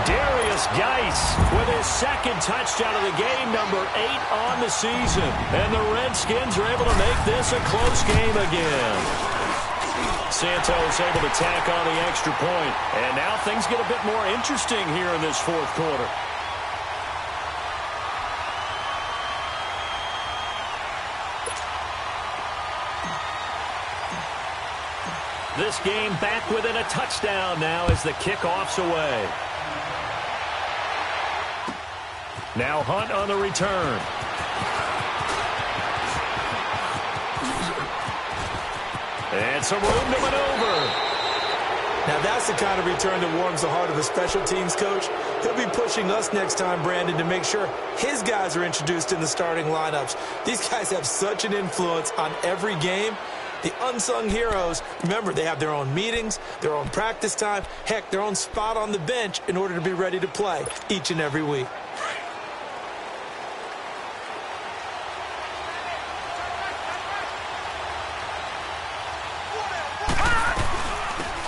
Speaker 1: Darius This Geis with his second touchdown of the game, number 8 on the season. And the Redskins are able to make this a close game again. Santos able to tack on the extra point. And now things get a bit more interesting here in this fourth quarter. This game back within a touchdown now as the kickoff's away. Now Hunt on the return. And some room to maneuver.
Speaker 2: Now that's the kind of return that warms the heart of a special teams coach. He'll be pushing us next time, Brandon, to make sure his guys are introduced in the starting lineups. These guys have such an influence on every game. The unsung heroes, remember, they have their own meetings, their own practice time, heck, their own spot on the bench in order to be ready to play each and every week.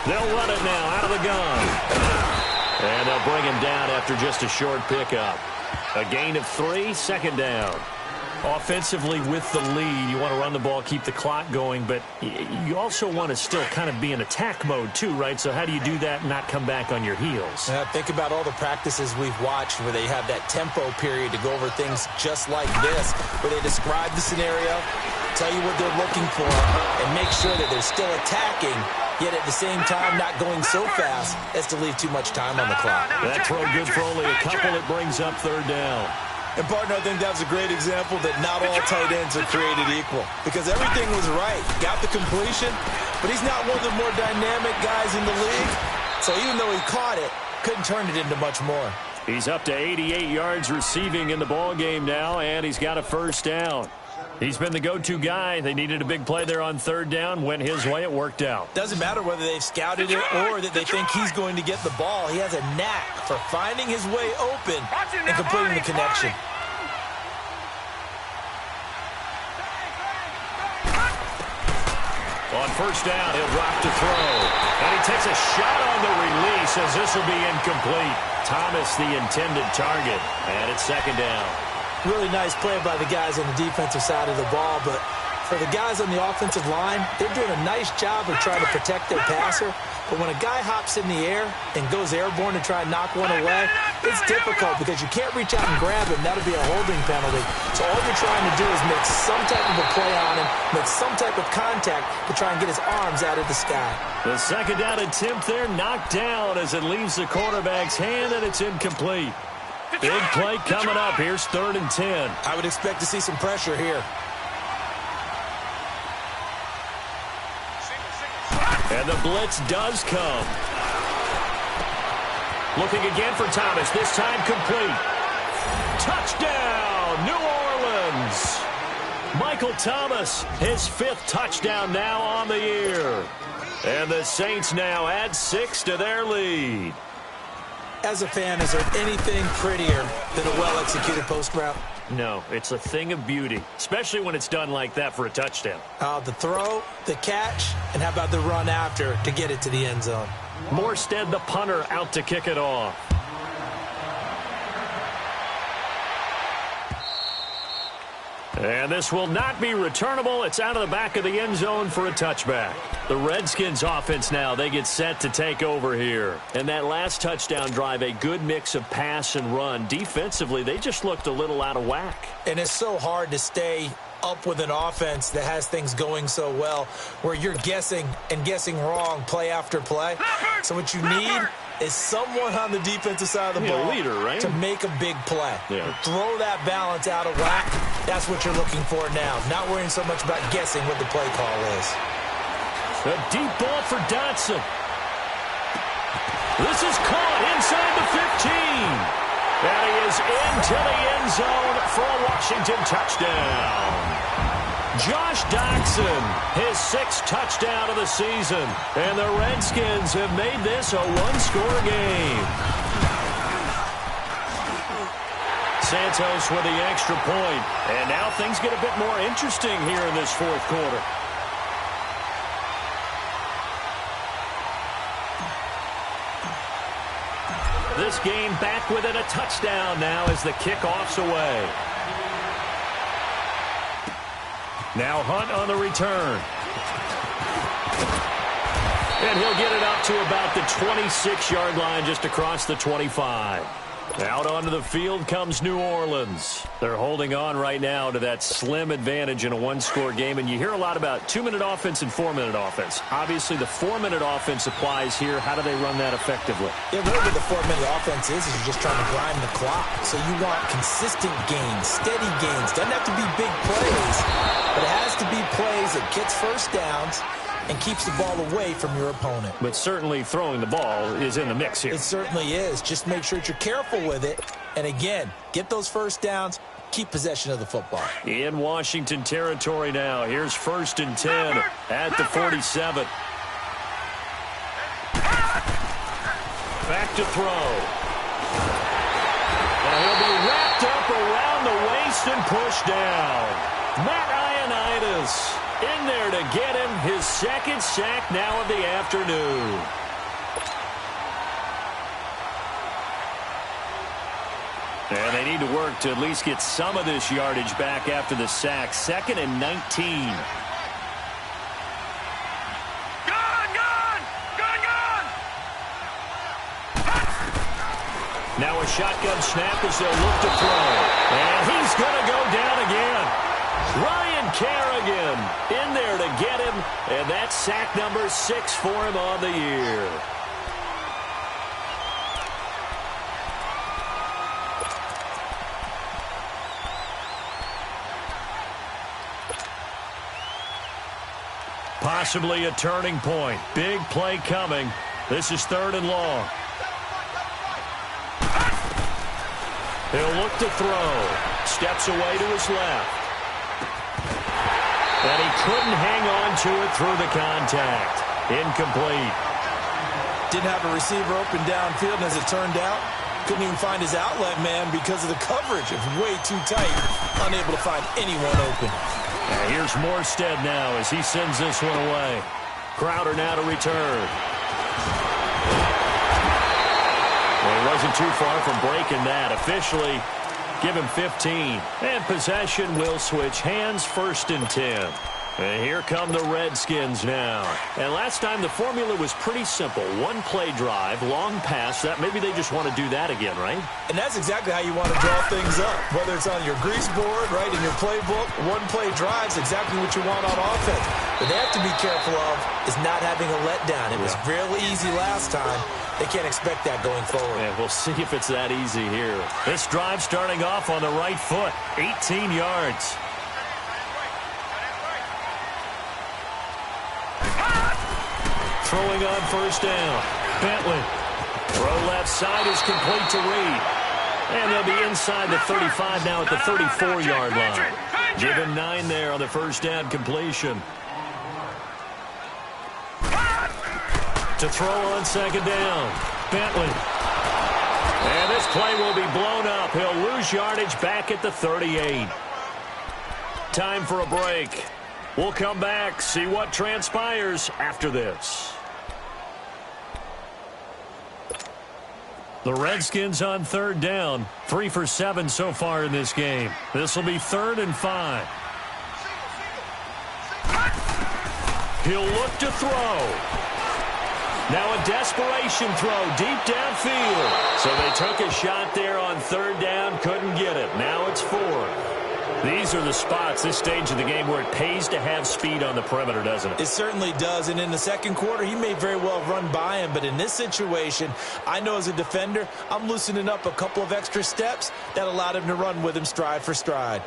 Speaker 1: They'll run it now out of the gun. And they'll bring him down after just a short pickup. A gain of 3, second down. Offensively with the lead, you want to run the ball, keep the clock going, but you also want to still kind of be in attack mode too, right? So how do you do that and not come back on your heels?
Speaker 2: Think about all the practices we've watched where they have that tempo period to go over things just like this, where they describe the scenario, tell you what they're looking for, and make sure that they're still attacking, yet at the same time not going so fast as to leave too much time on the clock.
Speaker 1: That throw good for only a couple. It brings up third down.
Speaker 2: And, partner, I think that was a great example that not all tight ends are created equal. Because everything was right. Got the completion, but he's not one of the more dynamic guys in the league. So even though he caught it, couldn't turn it into much more.
Speaker 1: He's up to 88 yards receiving in the ballgame now, and he's got a first down. He's been the go-to guy. They needed a big play there on third down. Went his way. It worked out.
Speaker 2: Doesn't matter whether they've scouted it or that they think he's going to get the ball. He has a knack for finding his way open and completing the connection.
Speaker 1: On first down, he'll drop to throw. And he takes a shot on the release as this will be incomplete. Thomas, the intended target. And it's second down.
Speaker 2: Really nice play by the guys on the defensive side of the ball, but for the guys on the offensive line, they're doing a nice job of trying to protect their passer. But when a guy hops in the air and goes airborne to try and knock one away, it's difficult because you can't reach out and grab him. That'll be a holding penalty. So all you're trying to do is make some type of a play on him, make some type of contact to try and get his arms out of the sky.
Speaker 1: The second down attempt there knocked down as it leaves the quarterback's hand, and it's incomplete. Big play coming up. Here's 3rd and 10.
Speaker 2: I would expect to see some pressure here.
Speaker 1: And the blitz does come. Looking again for Thomas. This time complete. Touchdown, New Orleans. Michael Thomas, his 5th touchdown now on the year. And the Saints now add 6 to their lead.
Speaker 2: As a fan, is there anything prettier than a well-executed post route?
Speaker 1: No, it's a thing of beauty, especially when it's done like that for a touchdown.
Speaker 2: The throw, the catch, and how about the run after to get it to the end zone?
Speaker 1: Morstead, the punter, out to kick it off. And this will not be returnable. It's out of the back of the end zone for a touchback. The Redskins offense now, they get set to take over here. And that last touchdown drive, a good mix of pass and run. Defensively, they just looked a little out of whack.
Speaker 2: And it's so hard to stay up with an offense that has things going so well, where you're guessing and guessing wrong play after play. So what you need is someone on the defensive side of the ball
Speaker 1: leader, right?
Speaker 2: to make a big play.
Speaker 1: Yeah.
Speaker 2: Throw that balance out of whack. That's what you're looking for now. Not worrying so much about guessing what the play call is.
Speaker 1: A deep ball for Dotson. This is caught inside the 15. And he is into the end zone for a Washington touchdown. Josh Dotson, his 6th touchdown of the season. And the Redskins have made this a one-score game. Santos with the extra point. And now things get a bit more interesting here in this fourth quarter. This this game back within a touchdown now as the kickoff's away. Now Hunt on the return. And he'll get it up to about the 26-yard line, just across the 25. Out onto the field comes New Orleans. They're holding on right now to that slim advantage in a one-score game. And you hear a lot about 2-minute offense and 4-minute offense. Obviously, the 4-minute offense applies here. How do they run that effectively?
Speaker 2: Yeah, really what the 4-minute offense is you're just trying to grind the clock. So you want consistent gains, steady gains. Doesn't have to be big plays, but it has to be plays that gets first downs and keeps the ball away from your opponent.
Speaker 1: But certainly throwing the ball is in the mix here.
Speaker 2: It certainly is. Just make sure that you're careful with it. And again, get those first downs, keep possession of the football.
Speaker 1: In Washington territory now. Here's 1st and 10 at the 47. Back to throw. And he'll be wrapped up around the waist and pushed down. Matt Ioannidis in there to get him his 2nd sack now of the afternoon. And they need to work to at least get some of this yardage back after the sack. 2nd and 19. Now a shotgun snap as they'll look to throw. And he's going to go down again. Ryan Kerrigan in there to get him, and that's sack number 6 for him on the year. Possibly a turning point. Big play coming. This is 3rd and long. He'll look to throw. Steps away to his left. And he couldn't hang on to it through the contact. Incomplete.
Speaker 2: Didn't have a receiver open downfield, and as it turned out, couldn't even find his outlet man because of the coverage. It was way too tight. Unable to find anyone open.
Speaker 1: And here's Morstead now as he sends this one away. Crowder now to return. Well, he wasn't too far from breaking that. Officially, give him 15. And possession will switch hands. 1st and 10. And here come the Redskins now. And last time the formula was pretty simple. One play drive, long pass. That maybe they just want to do that again, right?
Speaker 2: And that's exactly how you want to draw things up. Whether it's on your grease board, right, in your playbook, one play drive's exactly what you want on offense. What they have to be careful of is not having a letdown. It was real easy last time. They can't expect that going forward.
Speaker 1: And we'll see if it's that easy here. This drive starting off on the right foot. 18 yards. Throwing on 1st down. Bentley. Throw left side is complete to Reed. And they'll be inside the 35 now at the 34-yard line. Give him 9 there on the 1st down completion. To throw on 2nd down. Bentley. And this play will be blown up. He'll lose yardage back at the 38. Time for a break. We'll come back, see what transpires after this. The Redskins on 3rd down. 3 for 7 so far in this game. This will be 3rd and 5. He'll look to throw. Now a desperation throw deep downfield. So they took a shot there on 3rd down, couldn't get it. Now it's 4th. These are the spots, this stage of the game, where it pays to have speed on the perimeter, doesn't it?
Speaker 2: It certainly does. And in the 2nd quarter, he may very well run by him. But in this situation, I know as a defender, I'm loosening up a couple of extra steps that allowed him to run with him stride for stride.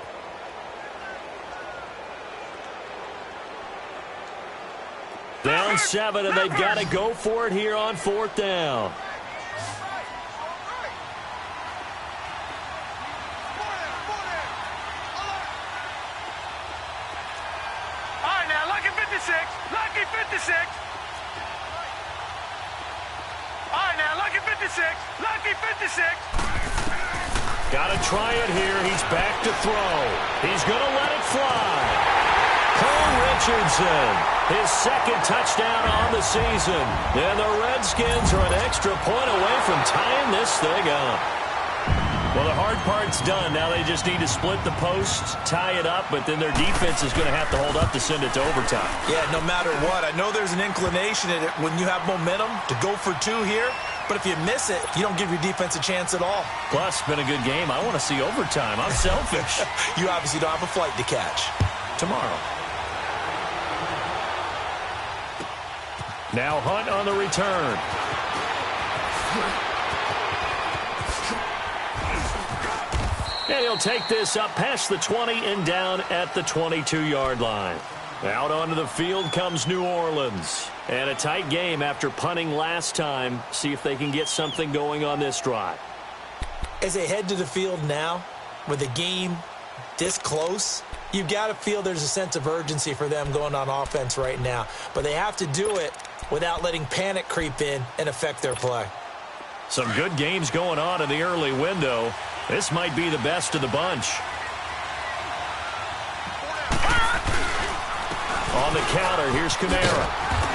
Speaker 1: Down 7, and they've got to go for it here on 4th down.
Speaker 3: Lucky 56. All right, now, lucky 56. Lucky 56.
Speaker 1: Got to try it here. He's back to throw. He's going to let it fly. Cole Richardson, his second touchdown on the season. And the Redskins are an extra point away from tying this thing up. Well, the hard part's done. Now they just need to split the posts, tie it up, but then their defense is going to have to hold up to send it to overtime.
Speaker 2: Yeah, no matter what. I know there's an inclination in it when you have momentum to go for two here, but if you miss it, you don't give your defense a chance at all.
Speaker 1: Plus, been a good game. I want to see overtime. I'm selfish.
Speaker 2: You obviously don't have a flight to catch.
Speaker 1: Tomorrow. Now Hunt on the return. And he'll take this up past the 20 and down at the 22-yard line. Out onto the field comes New Orleans. And a tight game after punting last time. See if they can get something going on this drive.
Speaker 2: As they head to the field now, with the game this close, you've got to feel there's a sense of urgency for them going on offense right now. But they have to do it without letting panic creep in and affect their play.
Speaker 1: Some good games going on in the early window. This might be the best of the bunch. On the counter, here's Kamara.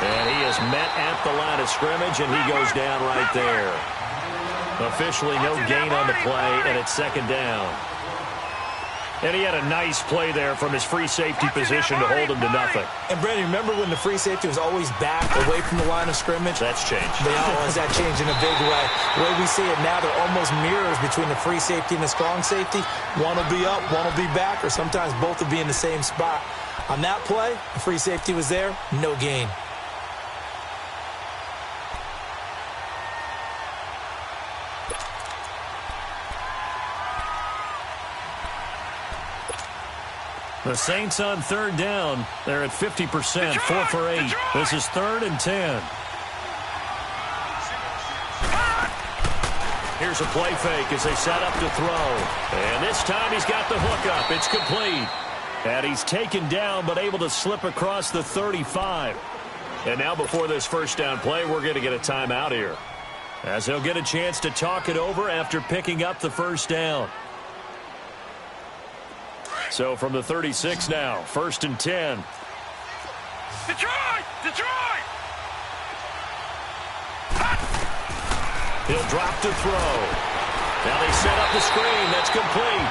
Speaker 1: And he is met at the line of scrimmage, and he goes down right there. Officially no gain on the play, and it's second down. And he had a nice play there from his free safety position to hold him to nothing.
Speaker 2: And, Brandon, remember when the free safety was always back away from the line of scrimmage?
Speaker 1: That's changed.
Speaker 2: Has that changed in a big way? The way we see it now, they're almost mirrors between the free safety and the strong safety. One will be up, one will be back, or sometimes both will be in the same spot. On that play, the free safety was there, no gain.
Speaker 1: The Saints on third down. They're at 50%, 4 for 8. This is 3rd and 10. Here's a play fake as they set up to throw. And this time he's got the hook up. It's complete. And he's taken down but able to slip across the 35. And now before this first down play, we're going to get a timeout here, as they'll get a chance to talk it over after picking up the first down. So from the 36 now, 1st and 10.
Speaker 3: Detroit! Detroit!
Speaker 1: He'll drop to throw. Now they set up the screen. That's complete.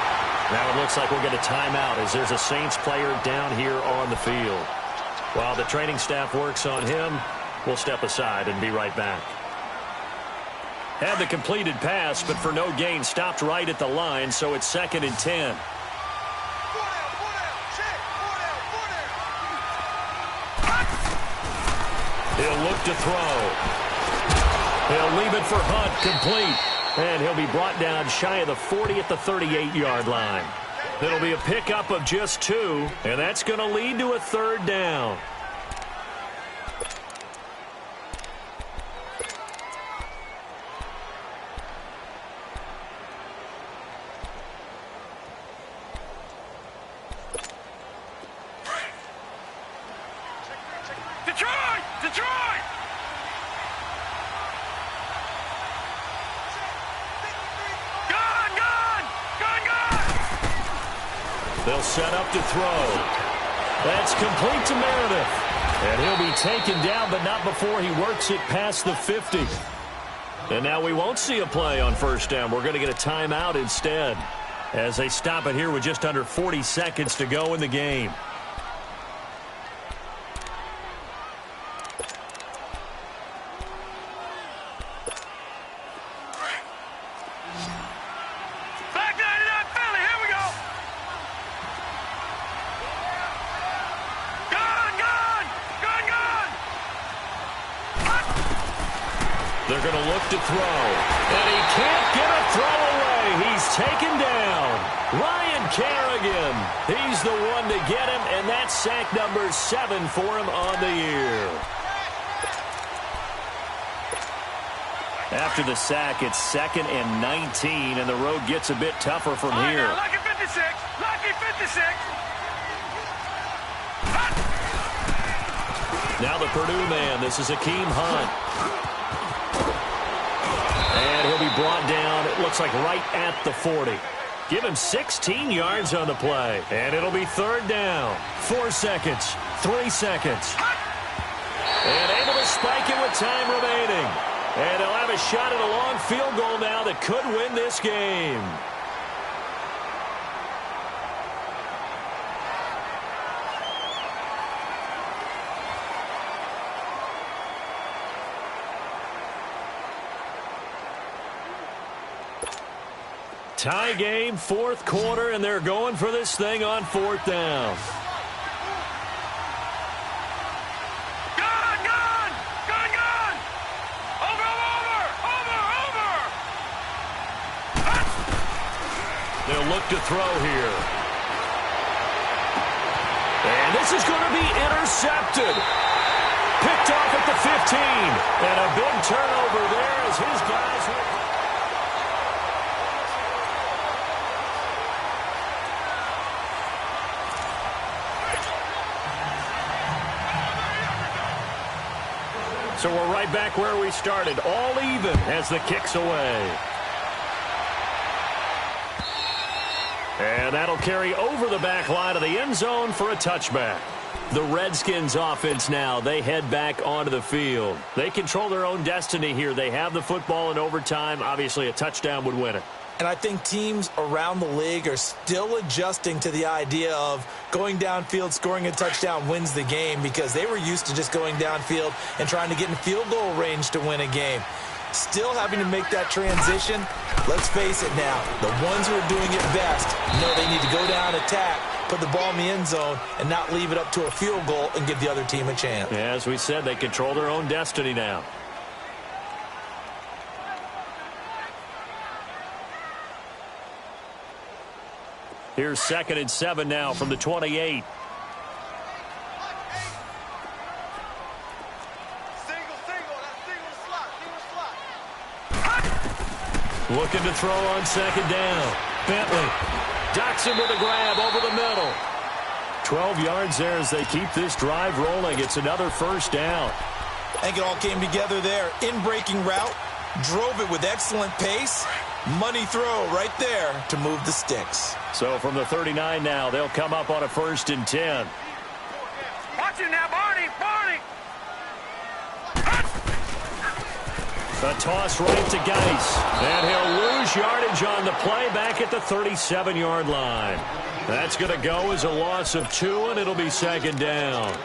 Speaker 1: Now it looks like we'll get a timeout as there's a Saints player down here on the field. While the training staff works on him, we'll step aside and be right back. Had the completed pass, but for no gain, stopped right at the line, so it's 2nd and 10. He'll look to throw. He'll leave it for Hunt, complete. And he'll be brought down shy of the 40 at the 38-yard line. It'll be a pickup of just 2, and that's going to lead to a 3rd down.
Speaker 3: Detroit! Detroit!
Speaker 1: They'll set up to throw. That's complete to Meredith. And he'll be taken down, but not before he works it past the 50. And now we won't see a play on first down. We're going to get a timeout instead, as they stop it here with just under 40 seconds to go in the game. They're going to look to throw. And he can't get a throw away. He's taken down. Ryan Kerrigan. He's the one to get him, and that's sack number 7 for him on the year. After the sack, it's 2nd and 19, and the road gets a bit tougher from here.
Speaker 3: Lucky 56. Lucky 56.
Speaker 1: Now the Purdue man. This is Akeem Hunt. And he'll be brought down, it looks like right at the 40. Give him 16 yards on the play. And it'll be third down. 4 seconds. 3 seconds. And able to spike it with time remaining. And he'll have a shot at a long field goal now that could win this game. Tie game, fourth quarter, and they're going for this thing on fourth down. They'll look to throw here. And this is going to be intercepted. Picked off at the 15. And a big turnover there as his guys will... So we're right back where we started. All even as the kick's away. And that'll carry over the back line of the end zone for a touchback. The Redskins offense now, they head back onto the field. They control their own destiny here. They have the football in overtime. Obviously, a touchdown would win it.
Speaker 2: And I think teams around the league are still adjusting to the idea of going downfield, scoring a touchdown wins the game, because they were used to just going downfield and trying to get in field goal range to win a game. Still having to make that transition. Let's face it now, the ones who are doing it best know they need to go down, attack, put the ball in the end zone, and not leave it up to a field goal and give the other team a chance.
Speaker 1: Yeah, as we said, they control their own destiny now. Here's 2nd and 7 now from the 28. Looking to throw on 2nd down. Bentley docks him with a grab over the middle. 12 yards there as they keep this drive rolling. It's another first down.
Speaker 2: I think it all came together there. In-breaking route, drove it with excellent pace. Money throw right there to move the sticks.
Speaker 1: So from the 39 now, they'll come up on a 1st and 10.
Speaker 3: Watch it now, Barney! Barney!
Speaker 1: A toss right to Geis. And he'll lose yardage on the play back at the 37-yard line. That's going to go as a loss of 2, and it'll be 2nd down.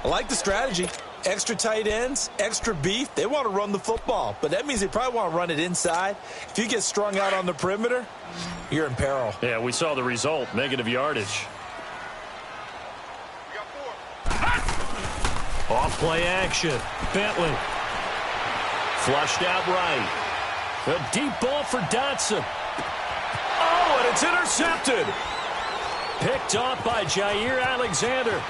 Speaker 2: I like the strategy. Extra tight ends, extra beef. They want to run the football, but that means they probably want to run it inside. If you get strung out on the perimeter, you're in peril.
Speaker 1: Yeah, we saw the result, negative yardage. Off play action. Bentley. Flushed out right. A deep ball for Dotson. Oh, and it's intercepted. Picked off by Jair Alexander.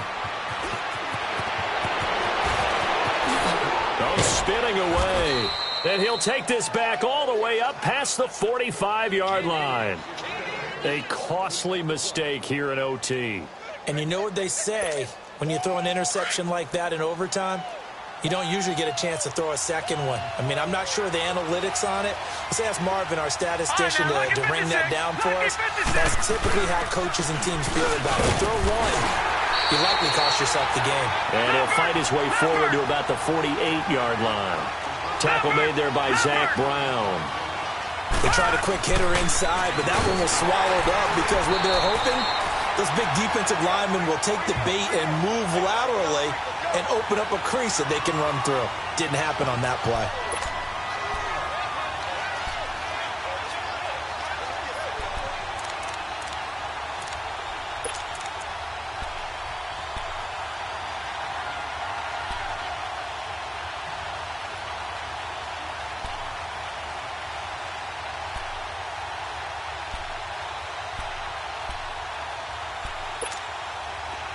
Speaker 1: Oh, spinning away. And he'll take this back all the way up past the 45-yard line. A costly mistake here in OT.
Speaker 2: And you know what they say, when you throw an interception like that in overtime, you don't usually get a chance to throw a second one. I mean, I'm not sure the analytics on it. Let's ask Marvin, our statistician, to ring that down for us. That's typically how coaches and teams feel about it. Throw one, you likely cost yourself the game.
Speaker 1: And he'll fight his way forward to about the 48-yard line. Tackle made there by Zach Brown.
Speaker 2: They tried a quick hitter inside, but that one was swallowed up because when they're hoping, those big defensive linemen will take the bait and move laterally and open up a crease that they can run through. Didn't happen on that play.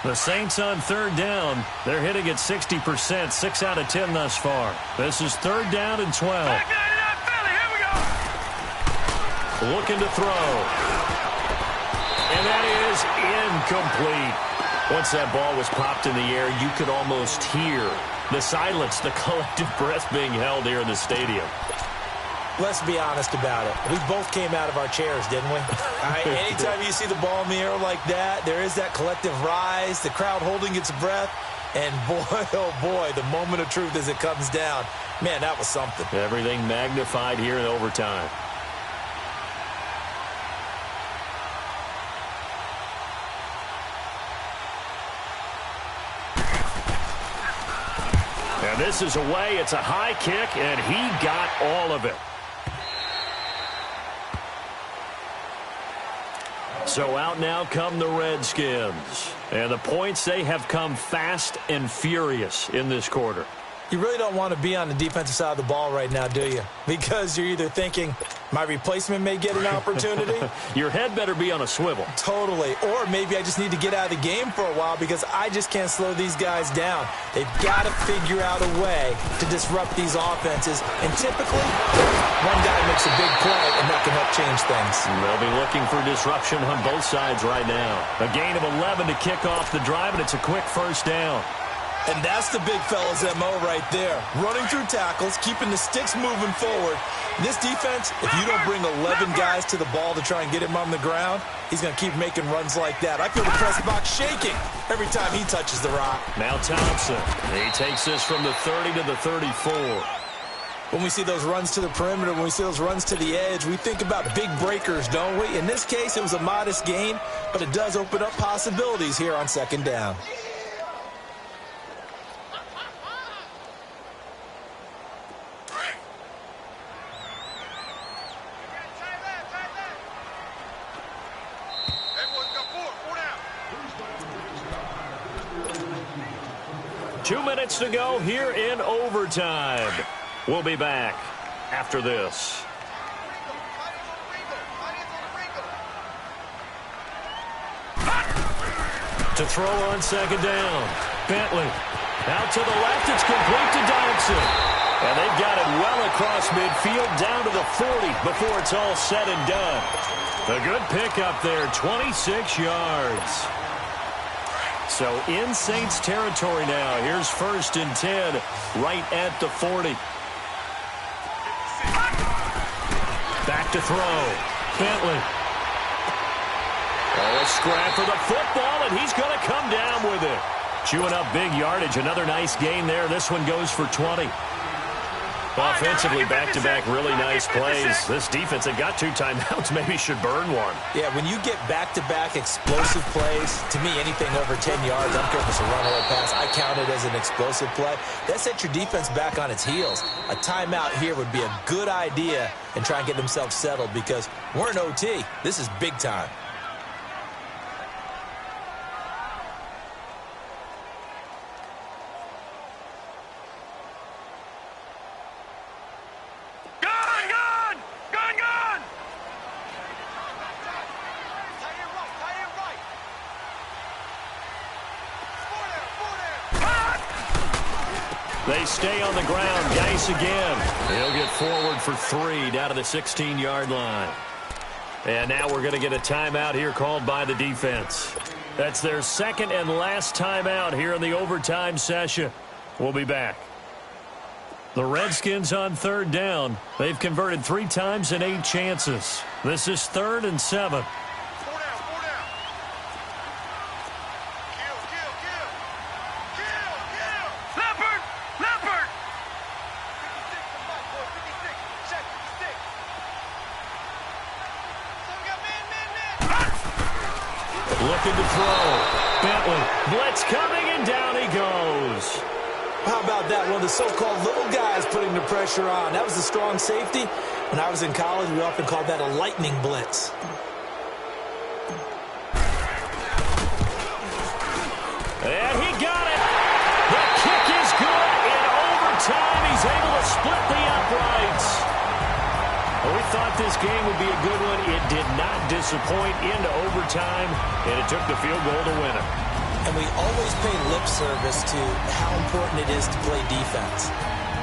Speaker 1: The Saints on 3rd down. They're hitting at 60%, 6 out of 10 thus far. This is 3rd down and 12.
Speaker 3: Back nine and up, Philly. Here we go.
Speaker 1: Looking to throw. And that is incomplete. Once that ball was popped in the air, you could almost hear the silence, the collective breath being held here in the stadium.
Speaker 2: Let's be honest about it. We both came out of our chairs, didn't we? All right, anytime you see the ball in the air like that, there is that collective rise, the crowd holding its breath, and boy, oh boy, the moment of truth as it comes down. Man, that was something.
Speaker 1: Everything magnified here in overtime. And this is away. It's a high kick, and he got all of it. So out now come the Redskins. And the points, they have come fast and furious in this quarter.
Speaker 2: You really don't want to be on the defensive side of the ball right now, do you? Because you're either thinking, my replacement may get an opportunity.
Speaker 1: Your head better be on a swivel.
Speaker 2: Totally. Or maybe I just need to get out of the game for a while because I just can't slow these guys down. They've got to figure out a way to disrupt these offenses. And typically, one guy makes a big play, and that can help change things.
Speaker 1: They'll be looking for disruption on both sides right now. A gain of 11 to kick off the drive, and it's a quick first down.
Speaker 2: And that's the big fella's MO right there. Running through tackles, keeping the sticks moving forward. This defense, if you don't bring 11 guys to the ball to try and get him on the ground, he's going to keep making runs like that. I feel the press box shaking every time he touches the rock.
Speaker 1: Now Thompson. He takes this from the 30 to the 34.
Speaker 2: When we see those runs to the perimeter, when we see those runs to the edge, we think about big breakers, don't we? In this case, it was a modest gain, but it does open up possibilities here on second down.
Speaker 1: Two minutes to go here in overtime. We'll be back after this. To throw on second down. Bentley. Out to the left. It's complete to Dodson. And they've got it well across midfield down to the 40 before it's all said and done. A good pickup there. 26 yards. So in Saints territory now. Here's 1st and 10 right at the 40. Back to throw. Bentley. Oh, a scrap for the football, and he's going to come down with it. Chewing up big yardage. Another nice gain there. This one goes for 20. Offensively, back-to-back really nice plays. This defense, they got 2 timeouts, maybe should burn one.
Speaker 2: Yeah, when you get back-to-back explosive plays, to me, anything over 10 yards, I don't care if it's a run or a pass, I count it as an explosive play. That sets your defense back on its heels. A timeout here would be a good idea and try and get themselves settled because we're in OT. This is big time.
Speaker 1: They stay on the ground. Geis again. He'll get forward for 3 down to the 16-yard line. And now we're going to get a timeout here called by the defense. That's their second and last timeout here in the overtime session. We'll be back. The Redskins on 3rd down. They've converted 3 times in 8 chances. This is 3rd and 7. Looking to throw. Bentley. Blitz coming, and down he goes.
Speaker 2: How about that? One of the so-called little guys putting the pressure on. That was a strong safety. When I was in college, we often called that a lightning blitz.
Speaker 1: And he got it. The kick is good. In overtime, he's able to split the uprights. Well, we thought this game would be a good one. It did not disappoint into overtime, and it took the field goal to win it. And
Speaker 2: we always pay lip service to how important it is to play defense.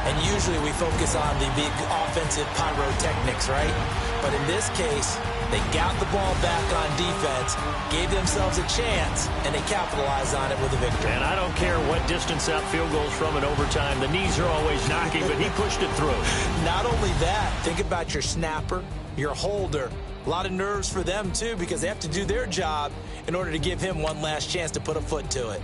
Speaker 2: And usually we focus on the big offensive pyrotechnics, right? But in this case, they got the ball back on defense, gave themselves a chance, and they capitalized on it with a victory.
Speaker 1: And I don't care what distance that field goes from in overtime. The knees are always knocking, but he pushed it through.
Speaker 2: Not only that, think about your snapper, your holder. A lot of nerves for them, too, because they have to do their job in order to give him one last chance to put a foot to it.